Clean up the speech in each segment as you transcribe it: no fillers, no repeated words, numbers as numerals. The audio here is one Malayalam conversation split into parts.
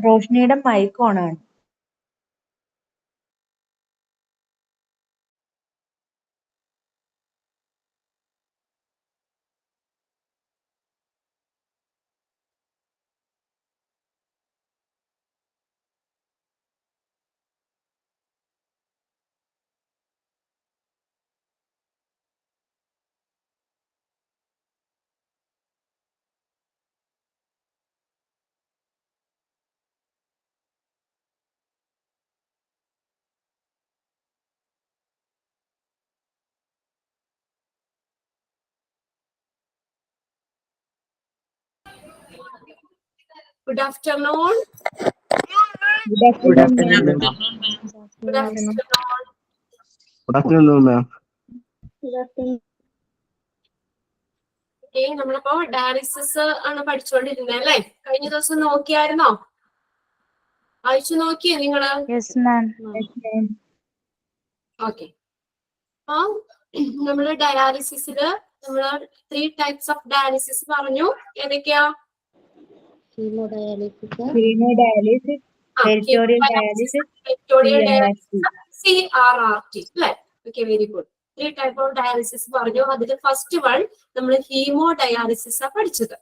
റോഷ്നിയുടെ മൈക്ക് ഓണാണ്. Good afternoon. Good afternoon. Good afternoon. Good afternoon, ma'am. നമ്മളിപ്പോ ഡയാലിസിസ് ആണ് പഠിച്ചുകൊണ്ടിരുന്നത് അല്ലേ? കഴിഞ്ഞ ദിവസം നോക്കിയായിരുന്നോ? അയച്ചു നോക്കിയോ നിങ്ങള്? ഓക്കെ. അപ്പൊ നമ്മള് ഡയാലിസിസില് നമ്മള് 3 types ഓഫ് ഡയാലിസിസ് പറഞ്ഞു. ഏതൊക്കെയാ? ഹീമോഡയാലിസിസ്, പെരിറ്റോറിയൽ ഡയാലിസിസ്, CRRT അല്ലേ? Okay, very good. 3 type of dialysis പറഞ്ഞു. അതിൽ ഫസ്റ്റ് വൺ നമ്മൾ ഹീമോഡയാലിസിസ് ആണ് പഠിച്ചത്.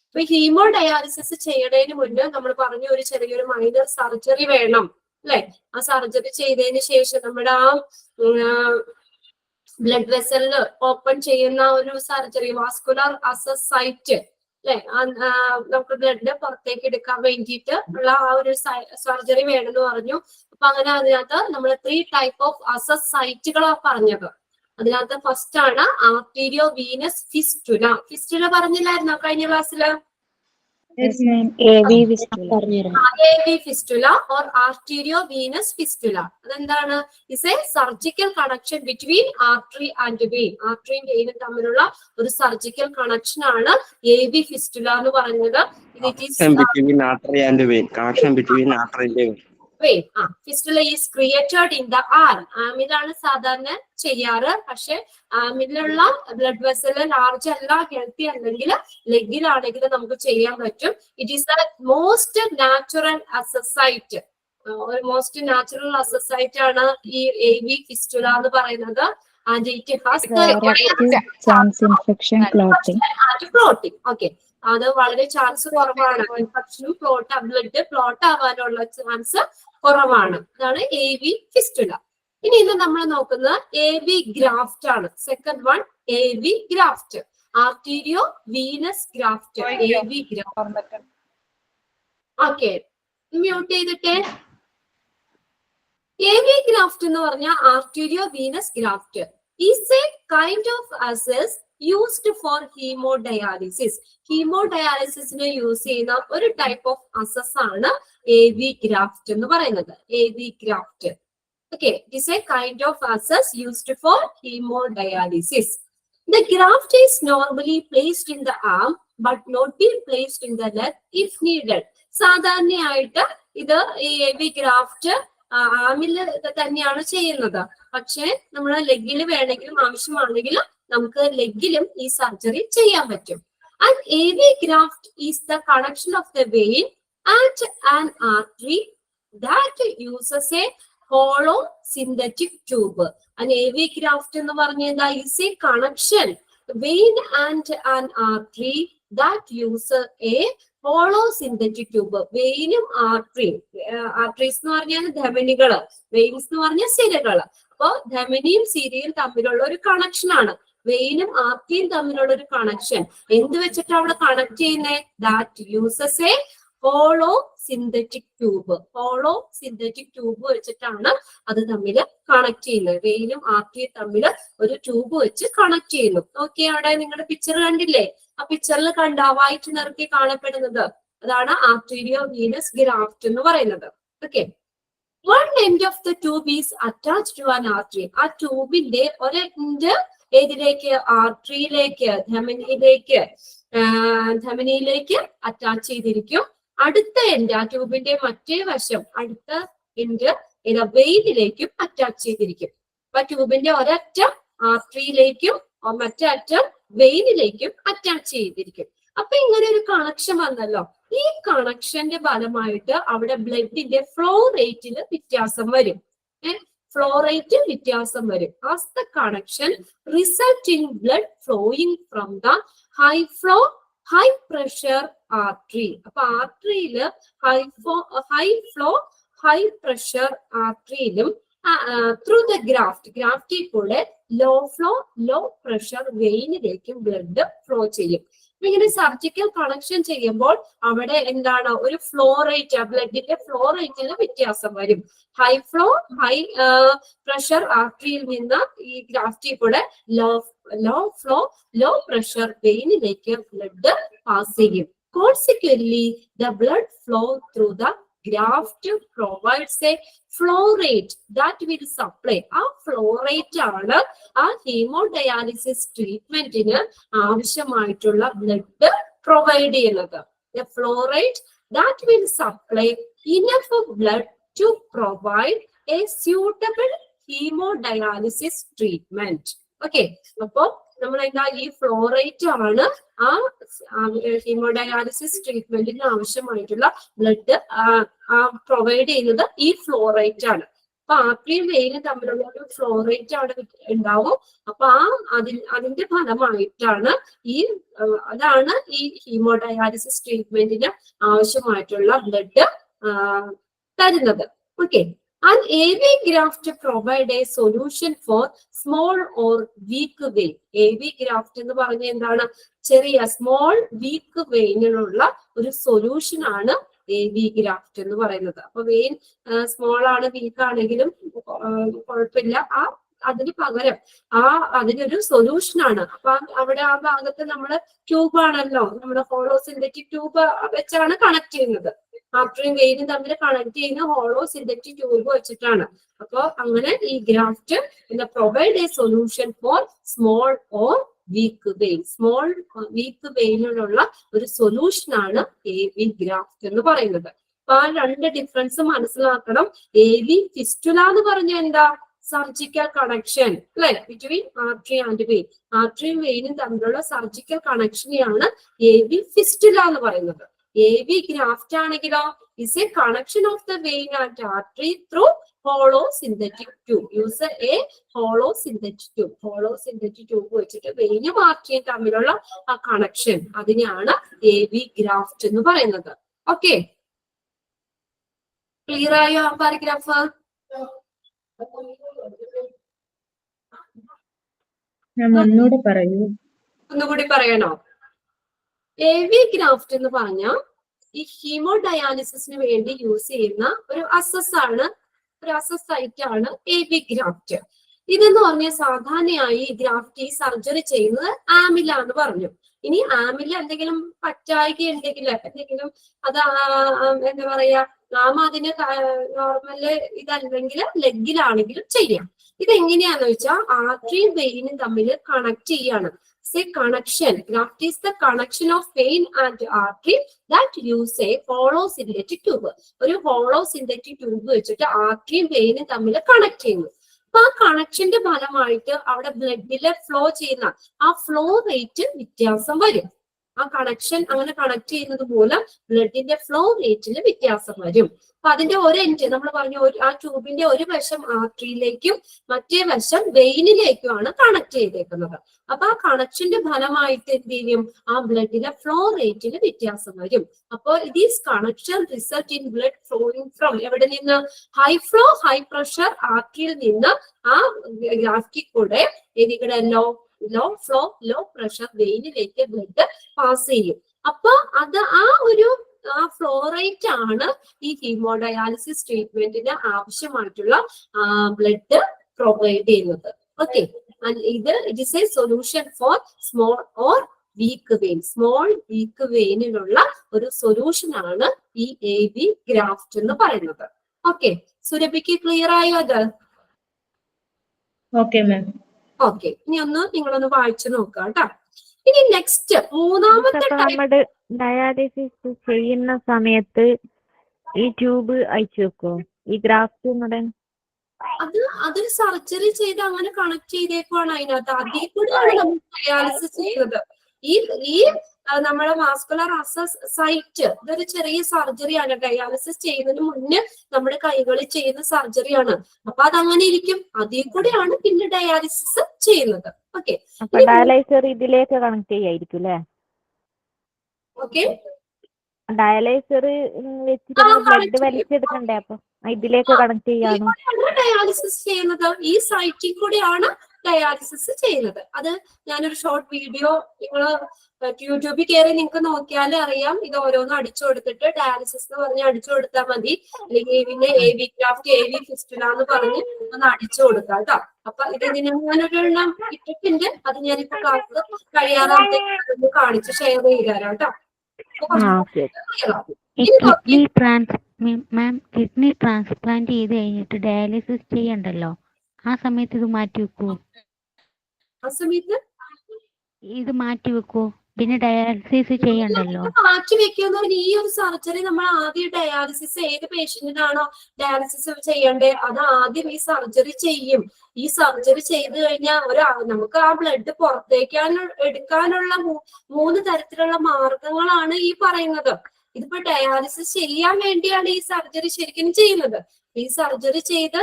അപ്പൊ ഹീമോഡയാലിസിസ് ചെയ്യണതിന് മുന്നേ നമ്മൾ പറഞ്ഞു ഒരു ചെറിയൊരു മൈനർ സർജറി വേണം അല്ലെ? ആ സർജറി ചെയ്തതിന് ശേഷം നമ്മുടെ ആ ബ്ലഡ് വെസലില് ഓപ്പൺ ചെയ്യുന്ന ഒരു സർജറി, വാസ്കുലർ അസസ് സൈറ്റ് അല്ലെ? നമുക്ക് ബ്ലഡ് പുറത്തേക്ക് എടുക്കാൻ വേണ്ടിയിട്ട് ഉള്ള ആ ഒരു സർജറി വേണമെന്ന് പറഞ്ഞു. അപ്പൊ അങ്ങനെ അതിനകത്ത് നമ്മൾ 3 type ഓഫ് അസസ് സൈറ്റുകളാണ് പറഞ്ഞത്. അതിനകത്ത് ഫസ്റ്റ് ആണ് ആർട്ടീരിയോ വീനസ് ഫിസ്റ്റുല. ഫിസ്റ്റുല പറഞ്ഞില്ലായിരുന്നോ കഴിഞ്ഞ ക്ലാസ്സില്? AV fistula or arterio venous fistula. അതെന്താണ്? Is a surgical connection between artery and vein. ആർട്ടറിയും വെയിനും തമ്മിലുള്ള ഒരു സർജിക്കൽ കണക്ഷൻ ആണ് AV fistula എന്ന് പറയുന്നത്. Between artery and vein. Connection between artery and vein. Fistula is created in the arm. ആമിലാണ് സാധാരണ ചെയ്യാറ്. പക്ഷെ ആമിലുള്ള ബ്ലഡ് വെസൽ ലാർജ് അല്ല, ഹെൽത്തി അല്ലെങ്കിൽ ലെഗിലാണെങ്കിൽ നമുക്ക് ചെയ്യാൻ പറ്റും. It is the most natural access site. Most natural access site ആണ് ഈ AV ഫിസ്റ്റുല എന്ന് പറയുന്നത്. And it has clotting. Okay, അത് വളരെ ചാൻസ് കുറവാണ്. ഇൻഫെക്ഷനും ബ്ലഡ് ക്ലോട്ട് ആവാനുള്ള ചാൻസ് കുറവാണ്. അതാണ് AV ഫിസ്റ്റുല. ഇനി ഇത് നമ്മൾ നോക്കുന്നത് AV ഗ്രാഫ്റ്റ് ആണ്. Second one AV graft, arterio venous graft, AV graft. Okay, mute ചെയ്തിട്ടെ. AV ഗ്രാഫ്റ്റ് എന്ന് പറഞ്ഞാൽ arterio venous graft is a kind of access used for haemodialysis. ഹീമോഡയാലിസിസിന് യൂസ് ചെയ്യുന്ന ഒരു ടൈപ്പ് ഓഫ് അസസ് ആണ് AV ഗ്രാഫ്റ്റ് എന്ന് പറയുന്നത്. AV graft. Okay, it is a kind of access used for hemodialysis. The graft is normally placed in the arm but not be placed in the leg if needed. സാധാരണയായിട്ട് ഇത് AV ഗ്രാഫ്റ്റ് ആമിൽ തന്നെയാണ് ചെയ്യുന്നത്. പക്ഷെ നമ്മൾ ലെഗിൽ വേണമെങ്കിലും ആവശ്യമാണെങ്കിൽ നമുക്ക് ലെഗിലും ഈ സർജറി ചെയ്യാൻ പറ്റും. And AV graft is the connection of the vein and an artery that uses a hollow synthetic tube. An AV graft എന്ന് പറഞ്ഞാൽ is a connection vein and an artery that uses a hollow synthetic tube. വെയിനും ആർട്ടറീസ് എന്ന് പറഞ്ഞാൽ ധമനികള്, വെയിൻസ് എന്ന് പറഞ്ഞാൽ സിരകള്. അപ്പൊ ധമനിയും സിരയും തമ്മിലുള്ള ഒരു കണക്ഷൻ ആണ്. വെയിനും ആർട്ടറിയും തമ്മിലുള്ള ഒരു കണക്ഷൻ എന്ത് വെച്ചിട്ട് അവിടെ കണക്ട് ചെയ്യുന്നേ? That uses A hollow synthetic tube. Hollow synthetic tube വെച്ചിട്ടാണ് അത് തമ്മിൽ കണക്ട് ചെയ്യുന്നത്. വെയിനും ആർട്ടറിയും തമ്മിൽ ഒരു ട്യൂബ് വെച്ച് കണക്ട് ചെയ്യുന്നു. ഓക്കെ, അവിടെ നിങ്ങളുടെ പിക്ചർ കണ്ടില്ലേ? ആ പിക്ചറിൽ കണ്ട വൈറ്റ് നിറക്കി കാണപ്പെടുന്നത് അതാണ് ആർട്ടീരിയോ വീനസ് ഗ്രാഫ്റ്റ് എന്ന് പറയുന്നത്. Okay, one end of the tube is attached to an artery. ആ ട്യൂബിന്റെ ഒരു എൻഡ് ഏതിലേക്ക്? ആർട്ടറിയിലേക്ക്, ധമനിയിലേക്ക് അറ്റാച്ച് ചെയ്തിരിക്കും. അടുത്ത എൻഡ്, ആ ട്യൂബിന്റെ മറ്റേ വശം, അടുത്ത വെയിനിലേക്കും അറ്റാച്ച് ചെയ്തിരിക്കും. അപ്പൊ ട്യൂബിന്റെ ഒരറ്റം ആർട്ടറിയിലേക്കും മറ്റേ അറ്റം വെയിനിലേക്കും അറ്റാച്ച് ചെയ്തിരിക്കും. അപ്പൊ ഇങ്ങനെ ഒരു കണക്ഷൻ വന്നല്ലോ. ഈ കണക്ഷന്റെ ഫലമായിട്ട് അവിടെ ബ്ലഡിന്റെ ഫ്ലോ റേറ്റിൽ വ്യത്യാസം വരും. ഫ്ലോ റേറ്റ് വ്യത്യാസം വരും. As the connection result in blood flowing from the high pressure artery. അപ്പൊ ആർട്ടറിയില് ഹൈ പ്രഷർ ആർട്ടറിയിലും ത്രൂ ദ ഗ്രാഫ്റ്റിൽ കൂടെ ലോ പ്രഷർ വെയിനിലേക്കും ബ്ലഡ് ഫ്ലോ ചെയ്യും. ഇങ്ങനെ സർജിക്കൽ കണക്ഷൻ ചെയ്യുമ്പോൾ അവിടെ എന്താണ് ഒരു ഫ്ലോ റേറ്റ്, ബ്ലഡിന്റെ ഫ്ലോ റേറ്റിൽ വ്യത്യാസം വരും. ഹൈ പ്രഷർ ആർട്ടറിയിൽ നിന്ന് ഈ ഗ്രാഫ്റ്റിൽ കൂടെ ലോ പ്രഷർ വെയിനിലേക്ക് ബ്ലഡ് പാസ് ചെയ്യും. Consequently, the blood flow through the graft provides a flow rate that will supply. ആ ഫ്ലോ റേറ്റ് ആണ് ആ ഹീമോഡയാലിസിസ് ട്രീറ്റ്മെന്റിന് ആവശ്യമായിട്ടുള്ള ബ്ലഡ് പ്രൊവൈഡ് ചെയ്യുന്നത്. The flow rate that will supply enough blood to provide a suitable hemodialysis treatment. Okay, അപ്പോ നമ്മൾ എന്താ ഈ ഫ്ലോ റേറ്റ് ആണ് ആ ഹീമോഡയാലിസിസ് ട്രീറ്റ്മെന്റിന് ആവശ്യമായിട്ടുള്ള ബ്ലഡ് പ്രൊവൈഡ് ചെയ്യുന്നത്. ഈ ഫ്ലോ റേറ്റ് ആണ്. അപ്പൊ ആർട്ടറിയും വെയിനും തമ്മിലുള്ള ഒരു ഫ്ലോ റേറ്റ് അവിടെ ഉണ്ടാവും. അപ്പൊ അതിന്റെ ഫലമായിട്ടാണ് അതാണ് ഈ ഹീമോഡയാലിസിസ് ട്രീറ്റ്മെന്റിന് ആവശ്യമായിട്ടുള്ള ബ്ലഡ് തരുന്നത്. Okay, An AV graft provide a solution for small or weak vein. AV graft എന്ന് പറഞ്ഞ എന്താണ്? ചെറിയ സ്മോൾ വീക്ക് വെയിനുള്ള ഒരു സൊല്യൂഷൻ ആണ് AV ഗ്രാഫ്റ്റ് എന്ന് പറയുന്നത്. അപ്പൊ വെയിൻ സ്മോൾ ആണ്, വീക്ക് ആണെങ്കിലും കുഴപ്പമില്ല. അതിന് പകരം അതിനൊരു സൊല്യൂഷൻ ആണ്. അപ്പൊ അവിടെ ആ ഭാഗത്ത് നമ്മള് ട്യൂബ് ആണല്ലോ, നമ്മുടെ ഹോളോ സിന്തറ്റിക് ട്യൂബ് വെച്ചാണ് കണക്ട് ചെയ്യുന്നത്. ആർട്ടറിയും വെയിനും തമ്മിൽ കണക്ട് ചെയ്യുന്ന ഹോളോ സിന്തറ്റിക് ട്യൂബ് വെച്ചിട്ടാണ്. അപ്പൊ അങ്ങനെ ഈ graft provide a solution for small or weak vein. Small weak വെയിനുള്ള ഒരു സൊല്യൂഷൻ ആണ് AV ഗ്രാഫ്റ്റ് എന്ന് പറയുന്നത്. അപ്പൊ ആ രണ്ട് ഡിഫറൻസ് മനസ്സിലാക്കണം. AV ഫിസ്റ്റുല എന്ന് പറഞ്ഞാൽ എന്താ? സർജിക്കൽ കണക്ഷൻ അല്ലെ, ബിറ്റ്വീൻ ആർട്ടറി ആൻഡ് വെയിൻ. ആർട്ടറിയും വെയിനും തമ്മിലുള്ള സർജിക്കൽ കണക്ഷനെയാണ് AV ഫിസ്റ്റുല എന്ന് പറയുന്നത്. AV ഗ്രാഫ്റ്റ് ആണെങ്കിലോ is a connection of the vein and artery through hollow synthetic tube. Use a hollow synthetic tube. Hollow synthetic tube വെച്ചിട്ട് വെയിനും ആർട്ടറിയും തമ്മിലുള്ള ആ കണക്ഷൻ, അതിനെയാണ് AV ഗ്രാഫ്റ്റ് എന്ന് പറയുന്നത്. ഓക്കെ, ക്ലിയർ ആയോ ആ പാരഗ്രാഫ്? ഒന്നുകൂടെ പറയൂ. ഒന്നുകൂടി പറയണോ? AV ഗ്രാഫ്റ്റ് എന്ന് പറഞ്ഞാൽ ഈ ഹീമോഡയാലിസിസിന് വേണ്ടി യൂസ് ചെയ്യുന്ന ഒരു സൈറ്റ് ആണ് AV ഗ്രാഫ്റ്റ്. ഇതെന്ന് പറഞ്ഞാൽ സാധാരണയായി ഗ്രാഫ്റ്റ് സർജറി ചെയ്യുന്നത് ആമില എന്ന് പറഞ്ഞു. ഇനി ആമില എന്തെങ്കിലും പറ്റായിക എന്തെങ്കിലും അത് എന്താ പറയാ, നാം അതിന് നോർമല് ഇതല്ലെങ്കിൽ ലെഗിലാണെങ്കിലും ചെയ്യാം. ഇതെങ്ങനെയാന്ന് വെച്ചാൽ ആർട്ടറിയും വെയിനും തമ്മിൽ കണക്ട് ചെയ്യാണ്. Say connection. Graft is the connection of vein and artery that use a hollow synthetic tube. ഒരു hollow synthetic tube വെച്ചിട്ട് ആർട്ടറിയും വെയിനും തമ്മിൽ കണക്ട് ചെയ്യുന്നു. അപ്പൊ ആ കണക്ഷന്റെ ഫലമായിട്ട് അവിടെ ബ്ലഡിലെ ഫ്ലോ ചെയ്യുന്ന ആ ഫ്ലോ റേറ്റ് വ്യത്യാസം വരും. ആ കണക്ഷൻ അങ്ങനെ കണക്ട് ചെയ്യുന്നത് മൂലം ബ്ലഡിന്റെ ഫ്ലോ റേറ്റിൽ വ്യത്യാസം വരും. അപ്പൊ അതിന്റെ ഒരു എൻഡ് നമ്മൾ പറഞ്ഞു, ആ ട്യൂബിന്റെ ഒരു വശം ആർട്ടറിയിലേക്കും മറ്റേ വശം വെയിനിലേക്കുമാണ് കണക്ട് ചെയ്തേക്കുന്നത്. അപ്പൊ ആ കണക്ഷന്റെ ഫലമായിട്ട് എന്ത് ചെയ്യും? ആ ബ്ലഡിലെ ഫ്ലോ റേറ്റിൽ വ്യത്യാസം വരും. അപ്പോൾ these connection result in blood flowing from എവിടെ നിന്ന്? ഹൈ പ്രഷർ ആർട്ടറിയിൽ നിന്ന് ആ ഗ്രാഫ്റ്റിൽ കൂടെ ഇതിവിടെ ലോ പ്രഷർ വെയിനിലേക്ക് ബ്ലഡ് പാസ് ചെയ്യും. അപ്പൊ അത് ആ ഫ്ലോ റേറ്റ് ആണ് ഈ ഹീമോഡയാലിസിസ് ട്രീറ്റ്മെന്റിന് ആവശ്യമായിട്ടുള്ള ബ്ലഡ് പ്രൊവൈഡ് ചെയ്യുന്നത്. Okay, it is a solution for small or weak vein. Small weak വെയിനിലുള്ള ഒരു സൊല്യൂഷൻ ആണ് ഈ AV ഗ്രാഫ്റ്റ് എന്ന് പറയുന്നത്. ഓക്കെ, സുരഭിക്ക് ക്ലിയർ ആയോ അത്? Okay ma'am. ഓക്കെ, ഇനി നിങ്ങളൊന്ന് വായിച്ചു നോക്കാം കേട്ടോ. ഇനി നെക്സ്റ്റ് മൂന്നാമത്തെ ഡയാലിസിസ് ചെയ്യുന്ന സമയത്ത് ഈ ട്യൂബ് അയച്ചു വെക്കോ? ഈ ഗ്രാഫ്റ്റ് എന്ന് അതൊരു സർജറി ചെയ്ത് അങ്ങനെ കണക്ട് ചെയ്തേക്കുവാണ് അതിനകത്ത്. അതിൽ കൂടെയാണ് നമ്മൾ ഡയാലിസിസ് ചെയ്യുന്നത്. ഈ നമ്മളെ വാസ്കുലർ അസസ് സൈറ്റ് ഇതൊരു ചെറിയ സർജറിയാണ്. ഡയാലിസിസ് ചെയ്യുന്നതിന് മുന്നേ നമ്മുടെ കൈകളിൽ ചെയ്യുന്ന സർജറിയാണ്. അപ്പൊ അതങ്ങനെ ഇരിക്കും. അതിൽ കൂടെയാണ് പിന്നെ ഡയാലിസിസ് ചെയ്യുന്നത്. ഓക്കെ, ഡയാലൈസർ ഇതിലേക്ക് കണക്ട് ചെയ്യായിരിക്കും അല്ലേ? ഓക്കെ, ഡയാലൈസർ വെച്ചിട്ട് ബ്ലഡ് വലിച്ചെടുക്കണ്ടേ? അപ്പൊ ഇതിലേക്ക് കണക്ട് ചെയ്യാണോ ഡയാലിസിസ് ചെയ്യുന്നത്? ഈ സൈറ്റിൽ കൂടെയാണ് ഡയാലിസിസ് ചെയ്യുന്നത്. അത് ഞാനൊരു ഷോർട്ട് വീഡിയോ നിങ്ങള് യൂട്യൂബിൽ കയറി നിങ്ങൾക്ക് നോക്കിയാൽ അറിയാം. ഇത് ഓരോന്നും അടിച്ചു കൊടുത്തിട്ട് ഡയാലിസിസ് എന്ന് പറഞ്ഞ് അടിച്ചു കൊടുത്താൽ മതി. അല്ലെങ്കിൽ പിന്നെ AV ഗ്രാഫ്റ്റ്, AV ഫിസ്റ്റുല എന്ന് പറഞ്ഞ് ഒന്ന് അടിച്ചു കൊടുക്കാം കേട്ടോ. അപ്പൊ ഇതിന് ഞാനൊരു എണ്ണം ഇട്ടിട്ടുണ്ട്. അത് ഞാനിപ്പോ ക്ലാസ് കഴിയാറാകുമ്പോഴത്തേക്ക് കാണിച്ച് ഷെയർ ചെയ്ത് തരാം കേട്ടോ. കിഡ്നി ട്രാൻസ്പ്ലാന്റ് ചെയ്ത് കഴിഞ്ഞിട്ട് ഡയാലിസിസ് ചെയ്യണ്ടല്ലോ, ആ സമയത്ത് ഇത് മാറ്റി വെക്കുവോ? ആ സമയത്ത് ഇത് മാറ്റി വെക്കുവോ? പിന്നെ ഡയാലിസിസ് ചെയ്യണ്ടല്ലോ. മാറ്റി വെക്കുന്ന ഈ ഒരു സർജറി നമ്മൾ ആദ്യം ഡയാലിസിസ് ഏത് പേഷ്യന്റിനാണോ ഡയാലിസിസ് ചെയ്യണ്ടേ അത് ആദ്യം ഈ സർജറി ചെയ്യും. ഈ സർജറി ചെയ്ത് കഴിഞ്ഞാൽ നമുക്ക് ആ ബ്ലഡ് എടുക്കാനുള്ള 3 തരത്തിലുള്ള മാർഗങ്ങളാണ് ഈ പറയുന്നത്. ഇതിപ്പോ ഡയാലിസിസ് ചെയ്യാൻ വേണ്ടിയാണ് ഈ സർജറി ശരിക്കും ചെയ്യുന്നത്. ഈ സർജറി ചെയ്ത്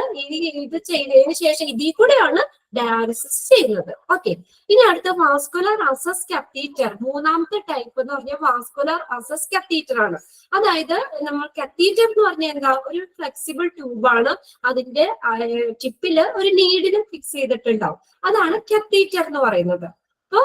ഇത് ചെയ്തതിന് ശേഷം ഇതിൽ കൂടെയാണ് ഡയാലിസിസ് ചെയ്യുന്നത്. ഓക്കെ, ഇനി അടുത്ത വാസ്കുലർ അസസ് കത്തീറ്റർ. 3ാമത്തെ ടൈപ്പ് എന്ന് പറഞ്ഞാൽ വാസ്കുലർ അസസ് കത്തീറ്റർ ആണ്. അതായത് നമ്മൾ കത്തീറ്റർ എന്ന് പറഞ്ഞാൽ എന്താ, ഒരു ഫ്ലെക്സിബിൾ ട്യൂബാണ്. അതിന്റെ ടിപ്പില് ഒരു നീഡിൽ ഫിക്സ് ചെയ്തിട്ടുണ്ടാവും. അതാണ് കത്തീറ്റർ എന്ന് പറയുന്നത്. അപ്പൊ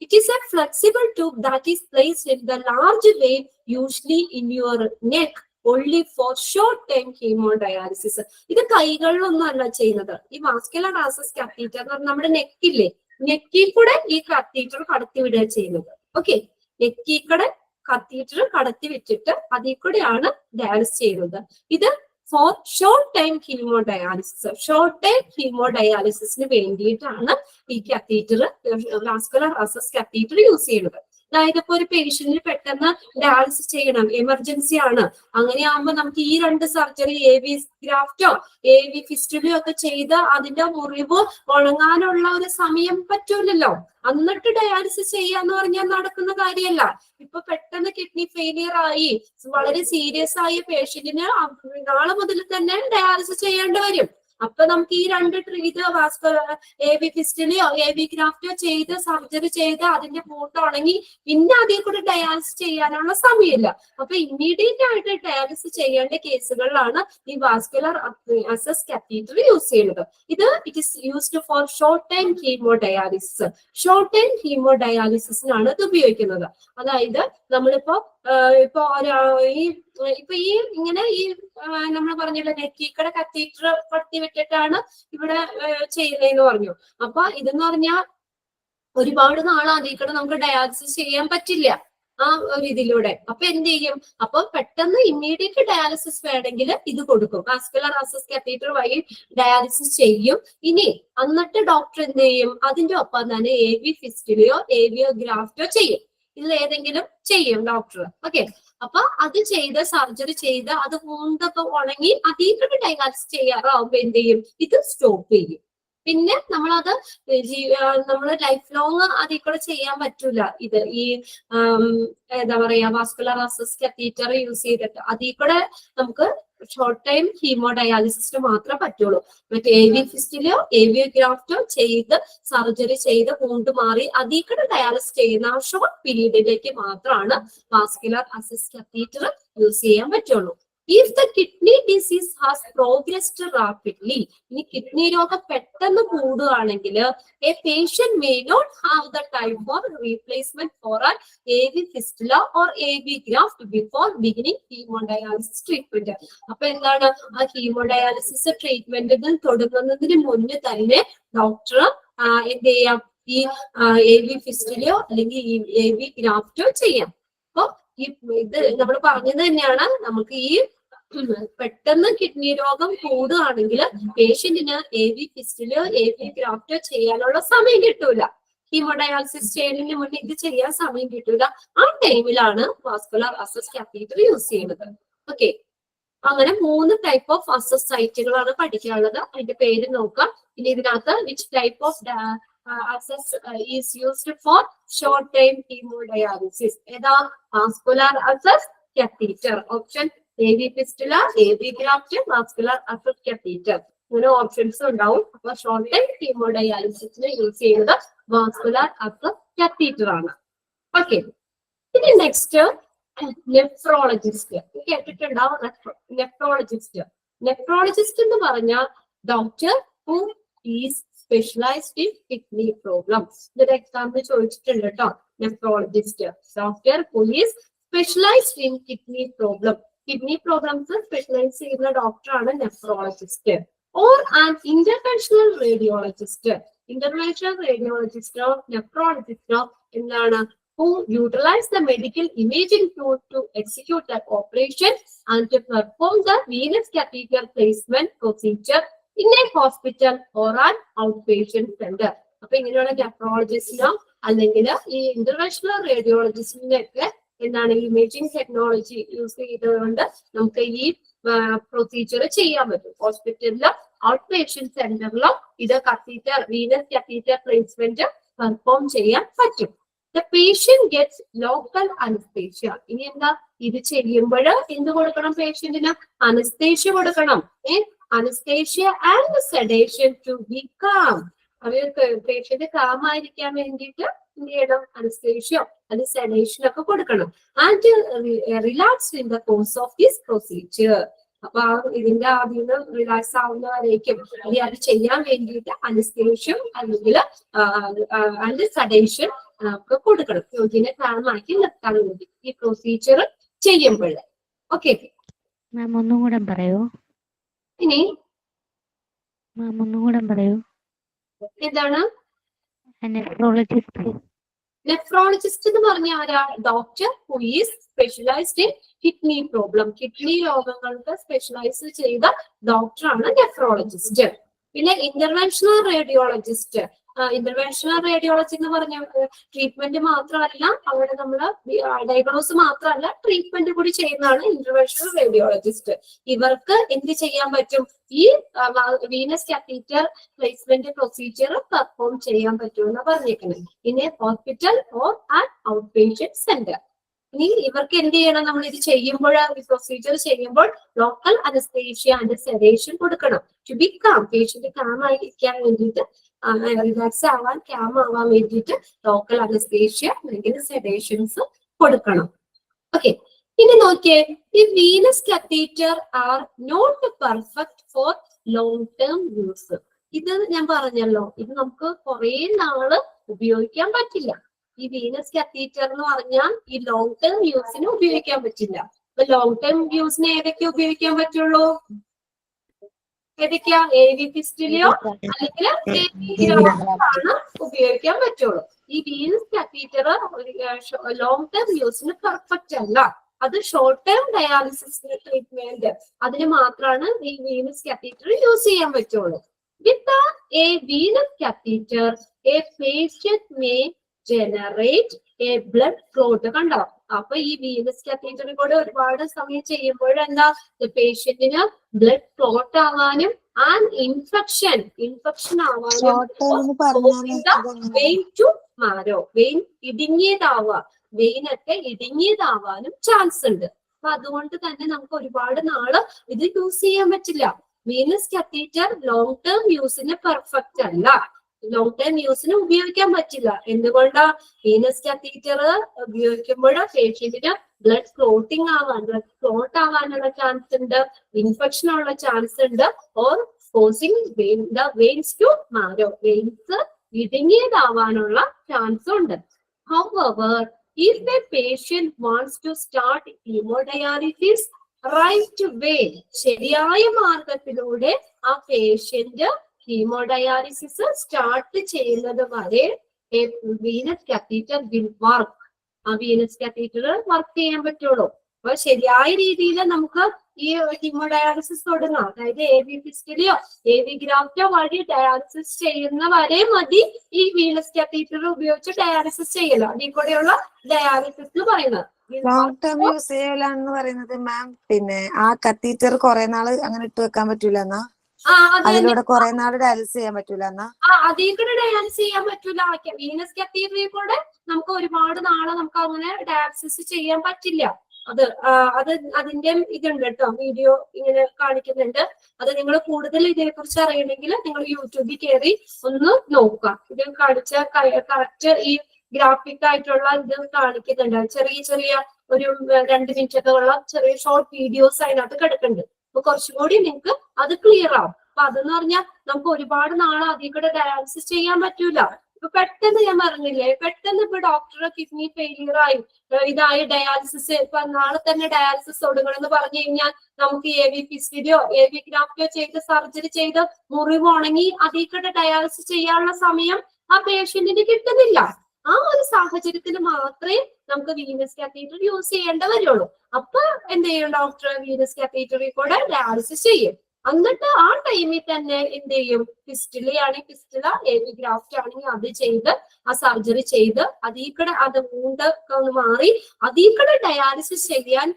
it is a flexible tube that is placed in the large vein, usually in your neck, only for short term hemodialysis. ഇത് കൈകളിലൊന്നും അല്ല ചെയ്യുന്നത്. ഈ വാസ്കുലർ അസസ് കത്തീറ്റർ എന്ന് പറഞ്ഞാൽ നമ്മുടെ നെക്കില്ലേ, നെക്കിൽ കൂടെ ഈ കത്തീറ്റർ കടത്തി വിടുക ചെയ്യുന്നത്. ഓക്കെ, നെക്കിൽ കൂടെ കത്തീറ്റർ കടത്തി വിട്ടിട്ട് അതിൽ കൂടെയാണ് ഡയാലിസിസ് ചെയ്യുന്നത്. ഇത് for short time haemodialysis. Short time ഹീമോഡയാലിസിസിന് വേണ്ടിയിട്ടാണ് ഈ catheter, vascular access catheter use ചെയ്യുന്നത്. അതായത് ഇപ്പൊ ഒരു പേഷ്യന്റിന് പെട്ടെന്ന് ഡയാലിസിസ് ചെയ്യണം, എമർജൻസി ആണ്. അങ്ങനെയാകുമ്പോൾ നമുക്ക് ഈ 2 സർജറി AV ഗ്രാഫ്റ്റോ AV ഫിസ്റ്റുലയോ ഒക്കെ ചെയ്ത് അതിന്റെ മുറിവ് ഉണങ്ങാനുള്ള ഒരു സമയം പറ്റൂലല്ലോ. എന്നിട്ട് ഡയാലിസിസ് ചെയ്യാന്ന് പറഞ്ഞാൽ നടക്കുന്ന കാര്യമല്ല. ഇപ്പൊ പെട്ടെന്ന് കിഡ്നി ഫെയിലിയർ ആയി വളരെ സീരിയസ് ആയ പേഷ്യന്റിന് നാളെ മുതൽ തന്നെ ഡയാലിസിസ് ചെയ്യേണ്ടി വരും. അപ്പൊ നമുക്ക് ഈ 2 AV ഫിസ്റ്റുലയോ AV ഗ്രാഫ്റ്റോ ചെയ്ത് സർജറി ചെയ്ത് അതിന്റെ മൂട്ട് ഉണങ്ങി പിന്നെ അതിൽ കൂടെ ഡയാലിസിസ് ചെയ്യാനുള്ള സമയമില്ല. അപ്പൊ ഇമ്മീഡിയറ്റ് ആയിട്ട് ഡയാലിസിസ് ചെയ്യേണ്ട കേസുകളിലാണ് ഈ വാസ്കുലർ അസസ് കത്തീറ്റർ യൂസ് ചെയ്യുന്നത്. It is used for short time haemodialysis. Short time ഹീമോഡയാലിസിസിനാണ് ഇത് ഉപയോഗിക്കുന്നത്. അതായത് നമ്മളിപ്പോ ഈ ഇങ്ങനെ ഈ നമ്മൾ പറഞ്ഞില്ല നെക്കിക്കടെ കത്തീറ്റർ കടത്തി വിട്ടിട്ടാണ് ഇവിടെ ചെയ്യുന്നതെന്ന് പറഞ്ഞു. അപ്പൊ ഇതെന്ന് പറഞ്ഞാൽ ഒരുപാട് നാൾ അതിൽ നമുക്ക് ഡയാലിസിസ് ചെയ്യാൻ പറ്റില്ല ആ ഒരു ഇതിലൂടെ. അപ്പൊ എന്ത് ചെയ്യും? അപ്പൊ പെട്ടെന്ന് ഇമ്മീഡിയറ്റ് ഡയാലിസിസ് വേണമെങ്കിൽ ഇത് കൊടുക്കും. വാസ്കുലർ അസസ് കത്തീറ്റർ വഴി ഡയാലിസിസ് ചെയ്യും. ഇനി എന്നിട്ട് ഡോക്ടർ എന്ത് ചെയ്യും? അതിന്റെ ഒപ്പം തന്നെ AV ഫിസ്റ്റുലയോ AV ഗ്രാഫ്റ്റോ ചെയ്യും. ഇതിൽ ഏതെങ്കിലും ചെയ്യും ഡോക്ടർ. ഓക്കെ, അപ്പൊ അത് ചെയ്ത് സർജറി ചെയ്ത് അത് മൂന്നൊക്കെ ഉണങ്ങി അതിൽ ഡയാലിസിസ് ചെയ്യാറാവുമ്പോ എന്ത് ചെയ്യും? ഇത് സ്റ്റോപ്പ് ചെയ്യും. പിന്നെ നമ്മളത് നമ്മൾ ലൈഫ് ലോങ് അതിൽ കൂടെ ചെയ്യാൻ പറ്റൂല. ഇത് ഈ എന്താ പറയാ വാസ്കുലർ അസസ് കത്തീറ്റർ യൂസ് ചെയ്തിട്ട് അതിൽ കൂടെ നമുക്ക് ഷോർട്ട് ടൈം ഹീമോഡയാലിസിസിന് മാത്രമേ പറ്റുള്ളൂ. മറ്റേ AV ഫിസ്റ്റിലോ AV ഗ്രാഫ്റ്റോ ചെയ്ത് സർജറി ചെയ്ത് വൂണ്ട് മാറി അതിൽ കൂടെ ഡയാലിസിസ് ചെയ്യുന്ന ആ ഷോർട്ട് പീരീഡിലേക്ക് മാത്രമാണ് വാസ്കുലർ അസസ് കത്തീറ്റർ യൂസ് ചെയ്യാൻ പറ്റുള്ളൂ. If the kidney disease has progressed rapidly, ഇനി കിഡ്നി രോഗം പെട്ടെന്ന് കൂടുകയാണെങ്കിൽ a patient may not have the time for replacement for an AV fistula or AV graft before beginning hemodialysis treatment. അപ്പൊ എന്താണ് ആ ഹീമോഡയാലിസിസ് ട്രീറ്റ്മെന്റുകൾ തുടങ്ങുന്നതിന് മുന്നേ തന്നെ ഡോക്ടർ എന്ത് ചെയ്യാം? ഈ AV ഫിസ്റ്റുലയോ അല്ലെങ്കിൽ AV ഗ്രാഫ്റ്റോ ചെയ്യാം. അപ്പൊ ഇത് നമ്മൾ പറഞ്ഞത് തന്നെയാണ്. നമുക്ക് ഈ പെട്ടെന്ന് കിഡ്നി രോഗം കൂടുകയാണെങ്കിൽ പേഷ്യന്റിന് AV ഫിസ്റ്റുലയോ AV ഗ്രാഫ്റ്റോ ചെയ്യാനുള്ള സമയം കിട്ടൂല. ഹീമോഡയാലിസിസ് ചെയ്യുന്നതിന് മുന്നേ ഇത് ചെയ്യാൻ സമയം കിട്ടൂല. ആ ടൈമിലാണ് വാസ്കുലർ അസസ് കത്തീറ്റർ യൂസ് ചെയ്യുന്നത്. ഓക്കെ, അങ്ങനെ 3 ടൈപ്പ് ഓഫ് അസസ് സൈറ്റുകളാണ് പഠിക്കാനുള്ളത്. അതിന്റെ പേര് നോക്കാം. ഇനി ഇതിനകത്ത് which type of access is used for short time haemodialysis? ഏതാ? Vascular access, catheter. Option AV fistula, AV graft, vascular access, catheter. 3 options ഉണ്ടാവും. അപ്പൊ ഷോർട്ട് ടൈം ഹീമോഡയാലിസിസിന് യൂസ് ചെയ്യുന്നത് വാസ്കുലർ അസസ് catheter ആണ്. ഓക്കെ, ഇനി നെക്സ്റ്റ് നെഫ്രോളജിസ്റ്റ്. കേട്ടിട്ടുണ്ടാവും നെഫ്രോളജിസ്റ്റ്. നെഫ്രോളജിസ്റ്റ് എന്ന് പറഞ്ഞാൽ doctor who is specialised in kidney problems. ഇതൊരു എക്സാമ്പിൾ ചോദിച്ചിട്ടുണ്ട് കേട്ടോ. Nephrologist doctor who is specialised in kidney problem. Kidney problems specialise ചെയ്യുന്ന ഡോക്ടറാണ് nephrologist. Or an interventional radiologist. Interventional റേഡിയോളജിസ്റ്റോ നെഫ്രോളജിസ്റ്റോ എന്താണ്? who utilize the medical imaging tool to execute the operation and to perform the venous catheter placement procedure in a hospital or an outpatient center. അപ്പൊ ഇങ്ങനെയുള്ള നെഫ്രോളജിസ്റ്റിനോ അല്ലെങ്കിൽ ഈ ഇന്റർവെൻഷണൽ റേഡിയോളജിസ്റ്റിനെ ഒക്കെ എന്താണ് ഇമേജിംഗ് ടെക്നോളജി യൂസ് ചെയ്തുകൊണ്ട് നമുക്ക് ഈ പ്രൊസീജിയർ ചെയ്യാൻ പറ്റും. ഹോസ്പിറ്റലിലോ ഔട്ട് പേഷ്യന്റ് സെന്ററിലോ ഇത് catheter venous catheter placement perform ചെയ്യാൻ പറ്റും. The patient gets local anesthesia. ഇനി എന്താ ഇത് ചെയ്യുമ്പോൾ എന്ത് കൊടുക്കണം? പേഷ്യന്റിന് അനസ്തേഷ്യ കൊടുക്കണം. Anaesthesia and sedation to be calm. അവർക്ക് പേഷ്യന്റ് കാം ആയിരിക്കാൻ വേണ്ടിയിട്ട് എന്ത് ചെയ്യണം? അനസ്തേഷ്യോ അത് സെഡേഷൻ ഒക്കെ കൊടുക്കണം. And relax in the course of this procedure. അപ്പൊ ഇതിന്റെ ആദ്യം റിലാക്സ് ആവുന്നവരേക്കും ഇനി അത് ചെയ്യാൻ വേണ്ടിയിട്ട് അനസ്തേഷ്യം അല്ലെങ്കിൽ ആൻഡ് സെഡേഷൻ കൊടുക്കണം. രോഗിനെ കാമാക്കി നിർത്താൻ വേണ്ടി ഈ പ്രൊസീജിയർ ചെയ്യുമ്പോൾ. ഓക്കെ മാം ഒന്നും കൂടെ പറയൂ. ഇനി മാം ഒന്നും കൂടെ പറയൂ. എന്താണ് നെഫ്രോളജിസ്റ്റ്? നെഫ്രോളജിസ്റ്റ് എന്ന് പറഞ്ഞ ആരാ? Doctor who is specialised in kidney problem. Kidney രോഗങ്ങൾക്ക് സ്പെഷ്യലൈസ് ചെയ്ത ഡോക്ടറാണ് നെഫ്രോളജിസ്റ്റ്. പിന്നെ ഇന്റർവെൻഷണൽ റേഡിയോളജിസ്റ്റ്. ഇന്റർവെൻഷണൽ റേഡിയോളജി എന്ന് പറഞ്ഞ ട്രീറ്റ്മെന്റ് മാത്രമല്ല, അവിടെ നമ്മൾ ഡയഗ്നോസ് മാത്രമല്ല ട്രീറ്റ്മെന്റ് കൂടി ചെയ്യുന്നതാണ് ഇന്റർവെൻഷണൽ റേഡിയോളജിസ്റ്റ്. ഇവർക്ക് എന്ത് ചെയ്യാൻ പറ്റും? ഈ venous catheter placement procedure perform ചെയ്യാൻ പറ്റുമെന്ന് പറഞ്ഞേക്കുന്നത്. ഇനി hospital or an out patient centre. ഇനി ഇവർക്ക് എന്ത് ചെയ്യണം? നമ്മൾ ഇത് ചെയ്യുമ്പോൾ ഈ പ്രൊസീജിയർ ചെയ്യുമ്പോൾ ലോക്കൽ അനസ്തേഷ്യ ആൻഡ് സെഡേഷൻ കൊടുക്കണം. To be calm, patient calm ആയിരിക്കാൻ വേണ്ടിയിട്ട് റിലാക്സ് ആവാൻ കാം ആവാൻ വേണ്ടിയിട്ട് ലോക്കൽ അനസ്തേഷ്യ അല്ലെങ്കിൽ സെഡേഷൻസ് കൊടുക്കണം. ഓക്കെ, ഇനി നോക്കിയേ, ഈ venous catheter are not perfect for long term use. ഇത് ഞാൻ പറഞ്ഞല്ലോ, ഇത് നമുക്ക് കുറെ നാള് ഉപയോഗിക്കാൻ പറ്റില്ല. ഈ വീനസ് കാത്തീറ്റർ എന്ന് പറഞ്ഞാൽ ഈ ലോങ് ടേം യൂസിന് ഉപയോഗിക്കാൻ പറ്റില്ല. അപ്പൊ ലോങ് ടേം യൂസിന് ഏതൊക്കെ ഉപയോഗിക്കാൻ പറ്റുള്ളൂ? ഏതൊക്കെയാ? AV ഫിസ്റ്റുലയോ അല്ലെങ്കിൽ ആണ് ഉപയോഗിക്കാൻ പറ്റുള്ളൂ. ഈ വീനസ് കാത്തീറ്റർ ലോങ് ടേം യൂസിന് പെർഫെക്റ്റ് അല്ല. അത് ഷോർട്ട് ടേം ഡയാലിസിസ് ട്രീറ്റ്മെന്റ് അതിന് മാത്രമാണ് ഈ വീനസ് കാത്തീറ്റർ യൂസ് ചെയ്യാൻ പറ്റുള്ളൂ. With a venous catheter a patient may generate a blood float. കണ്ടോ? അപ്പൊ ഈ വീനസ് കാത്തീറ്ററിൽ കൂടെ ഒരുപാട് സമയം ചെയ്യുമ്പോഴെന്താ പേഷ്യന്റിന് ബ്ലഡ് ക്ലോട്ട് ആവാനും ആൻഡ് ഇൻഫെക്ഷൻ ആവാനും വെയിൻ ടു മാരോ, വെയിൻ ഇടുങ്ങിയതാവാ, വെയിനൊക്കെ ഇടുങ്ങിയതാവാനും ചാൻസ് ഉണ്ട്. അപ്പൊ അതുകൊണ്ട് തന്നെ നമുക്ക് ഒരുപാട് നാള് ഇത് യൂസ് ചെയ്യാൻ പറ്റില്ല. വീനസ് കാത്തീറ്റർ ലോങ് ടേം യൂസിന് പെർഫെക്റ്റ് അല്ല. ലോങ് ടൈം യൂസിന് ഉപയോഗിക്കാൻ പറ്റില്ല. എന്തുകൊണ്ടാ? വീനസ് കാത്തീറ്റർ ഉപയോഗിക്കുമ്പോൾ പേഷ്യന്റിന് ബ്ലഡ് ക്ലോട്ട് ആവാനുള്ള ചാൻസ് ഉണ്ട്, ഇൻഫെക്ഷൻ ഉള്ള ചാൻസ് ഉണ്ട്, or causing the veins to narrow, veins ഇടുങ്ങിയതാവാനുള്ള ചാൻസ് ഉണ്ട്. However, if a patient wants to start hemodialysis right way, ശരിയായ മാർഗത്തിലൂടെ ആ പേഷ്യന്റ് ഹീമോഡയാലിസിസ് സ്റ്റാർട്ട് ചെയ്യുന്നത് വരെ വീനസ് കാത്തീറ്റർ വിൽ വർക്ക്. ആ വീനസ് കാത്തീറ്റർ വർക്ക് ചെയ്യാൻ പറ്റുള്ളൂ. അപ്പൊ ശരിയായ രീതിയിൽ നമുക്ക് ഈ ഹീമോഡയാലിസിസ് തുടങ്ങാം. അതായത് AV ഫിസ്റ്റുലയോ AV ഗ്രാഫ്റ്റോ വഴി ഡയാലിസിസ് ചെയ്യുന്ന വരെ മതി ഈ വീനസ് കാത്തീറ്റർ ഉപയോഗിച്ച് ഡയാലിസിസ് ചെയ്യലോ. അതിൽ കൂടെയുള്ള ഡയാലിസിസ് എന്ന് പറയുന്നത്. ലോങ് ടേം യൂസ് ചെയ്യൂല എന്ന് പറയുന്നത് മാം, പിന്നെ ആ കത്തീറ്റർ കുറെ നാള് അങ്ങനെ ഇട്ട് വെക്കാൻ പറ്റൂല എന്നാ? അതിലൂടെ കുറെ നാള് ഡയാലിസിസ് ചെയ്യാൻ പറ്റൂല എന്നാ? അതിൽ കൂടെ ഡയാലിസിസ് ചെയ്യാൻ പറ്റൂല. വീനസ് കത്തീറ്ററിൽ കൂടെ നമുക്ക് ഒരുപാട് നാളെ നമുക്ക് അങ്ങനെ ഡയാലിസിസ് ചെയ്യാൻ പറ്റില്ല. അതിന്റെ ഇതുണ്ട് കേട്ടോ, വീഡിയോ ഇങ്ങനെ കാണിക്കുന്നുണ്ട്. അത് നിങ്ങൾ കൂടുതൽ ഇതിനെക്കുറിച്ച് അറിയണമെങ്കിൽ നിങ്ങൾ യൂട്യൂബിൽ കയറി ഒന്ന് നോക്കുക. ഇത് കാണിച്ച കറക്റ്റ് ഈ ഗ്രാഫിക് ആയിട്ടുള്ള ഇത് കാണിക്കുന്നുണ്ട്. ചെറിയ ചെറിയ ഒരു 2 മിനിറ്റ് ഒക്കെ ഉള്ള ചെറിയ ഷോർട്ട് വീഡിയോസ് അതിനകത്ത് കിടക്കുന്നുണ്ട്. അപ്പൊ കുറച്ചും കൂടി നിങ്ങൾക്ക് അത് ക്ലിയർ ആവും. അപ്പൊ അതെന്ന് പറഞ്ഞാൽ നമുക്ക് ഒരുപാട് നാളെ അതിൽ കൂടെ ഡയാലിസിസ് ചെയ്യാൻ പറ്റൂല. ഇപ്പൊ പെട്ടെന്ന് ഞാൻ പറഞ്ഞില്ലേ, പെട്ടെന്ന് ഇപ്പൊ ഡോക്ടറെ കിഡ്നി ഫെയിലിയർ ആയി ഇതായി ഡയാലിസിസ് ഇപ്പൊ നാളെ തന്നെ ഡയാലിസിസ് തുടങ്ങണം എന്ന് പറഞ്ഞു കഴിഞ്ഞാൽ നമുക്ക് AV ഫിസ്റ്റിലോ AV ഗ്രാഫ്റ്റോ ചെയ്ത് സർജറി ചെയ്ത് മുറിവ് ഉണങ്ങി അതിൽ കൂടെ ഡയാലിസിസ് ചെയ്യാനുള്ള സമയം ആ പേഷ്യന്റിന് കിട്ടുന്നില്ല. ആ ഒരു സാഹചര്യത്തിൽ മാത്രമേ നമുക്ക് വീനസ് കാത്തീറ്റർ യൂസ് ചെയ്യേണ്ട വരുള്ളൂ. അപ്പൊ എന്ത് ചെയ്യും ഡോക്ടർ? വീനസ് കാത്തീറ്ററിൽ കൂടെ ഡയാലിസിസ് ചെയ്യും. എന്നിട്ട് ആ ടൈമിൽ തന്നെ എന്ത് ചെയ്യും? ഫിസ്റ്റുല ആണെങ്കിൽ ഫിസ്റ്റുല, AV ഗ്രാഫ്റ്റ് ആണെങ്കിൽ അത് ചെയ്ത് ആ സർജറി ചെയ്ത് അതിൽ കൂടെ അത് മൂണ്ടൊക്കെ ഒന്ന് മാറി അതിൽ കൂടെ ഡയാലിസിസ് ചെയ്യാൻ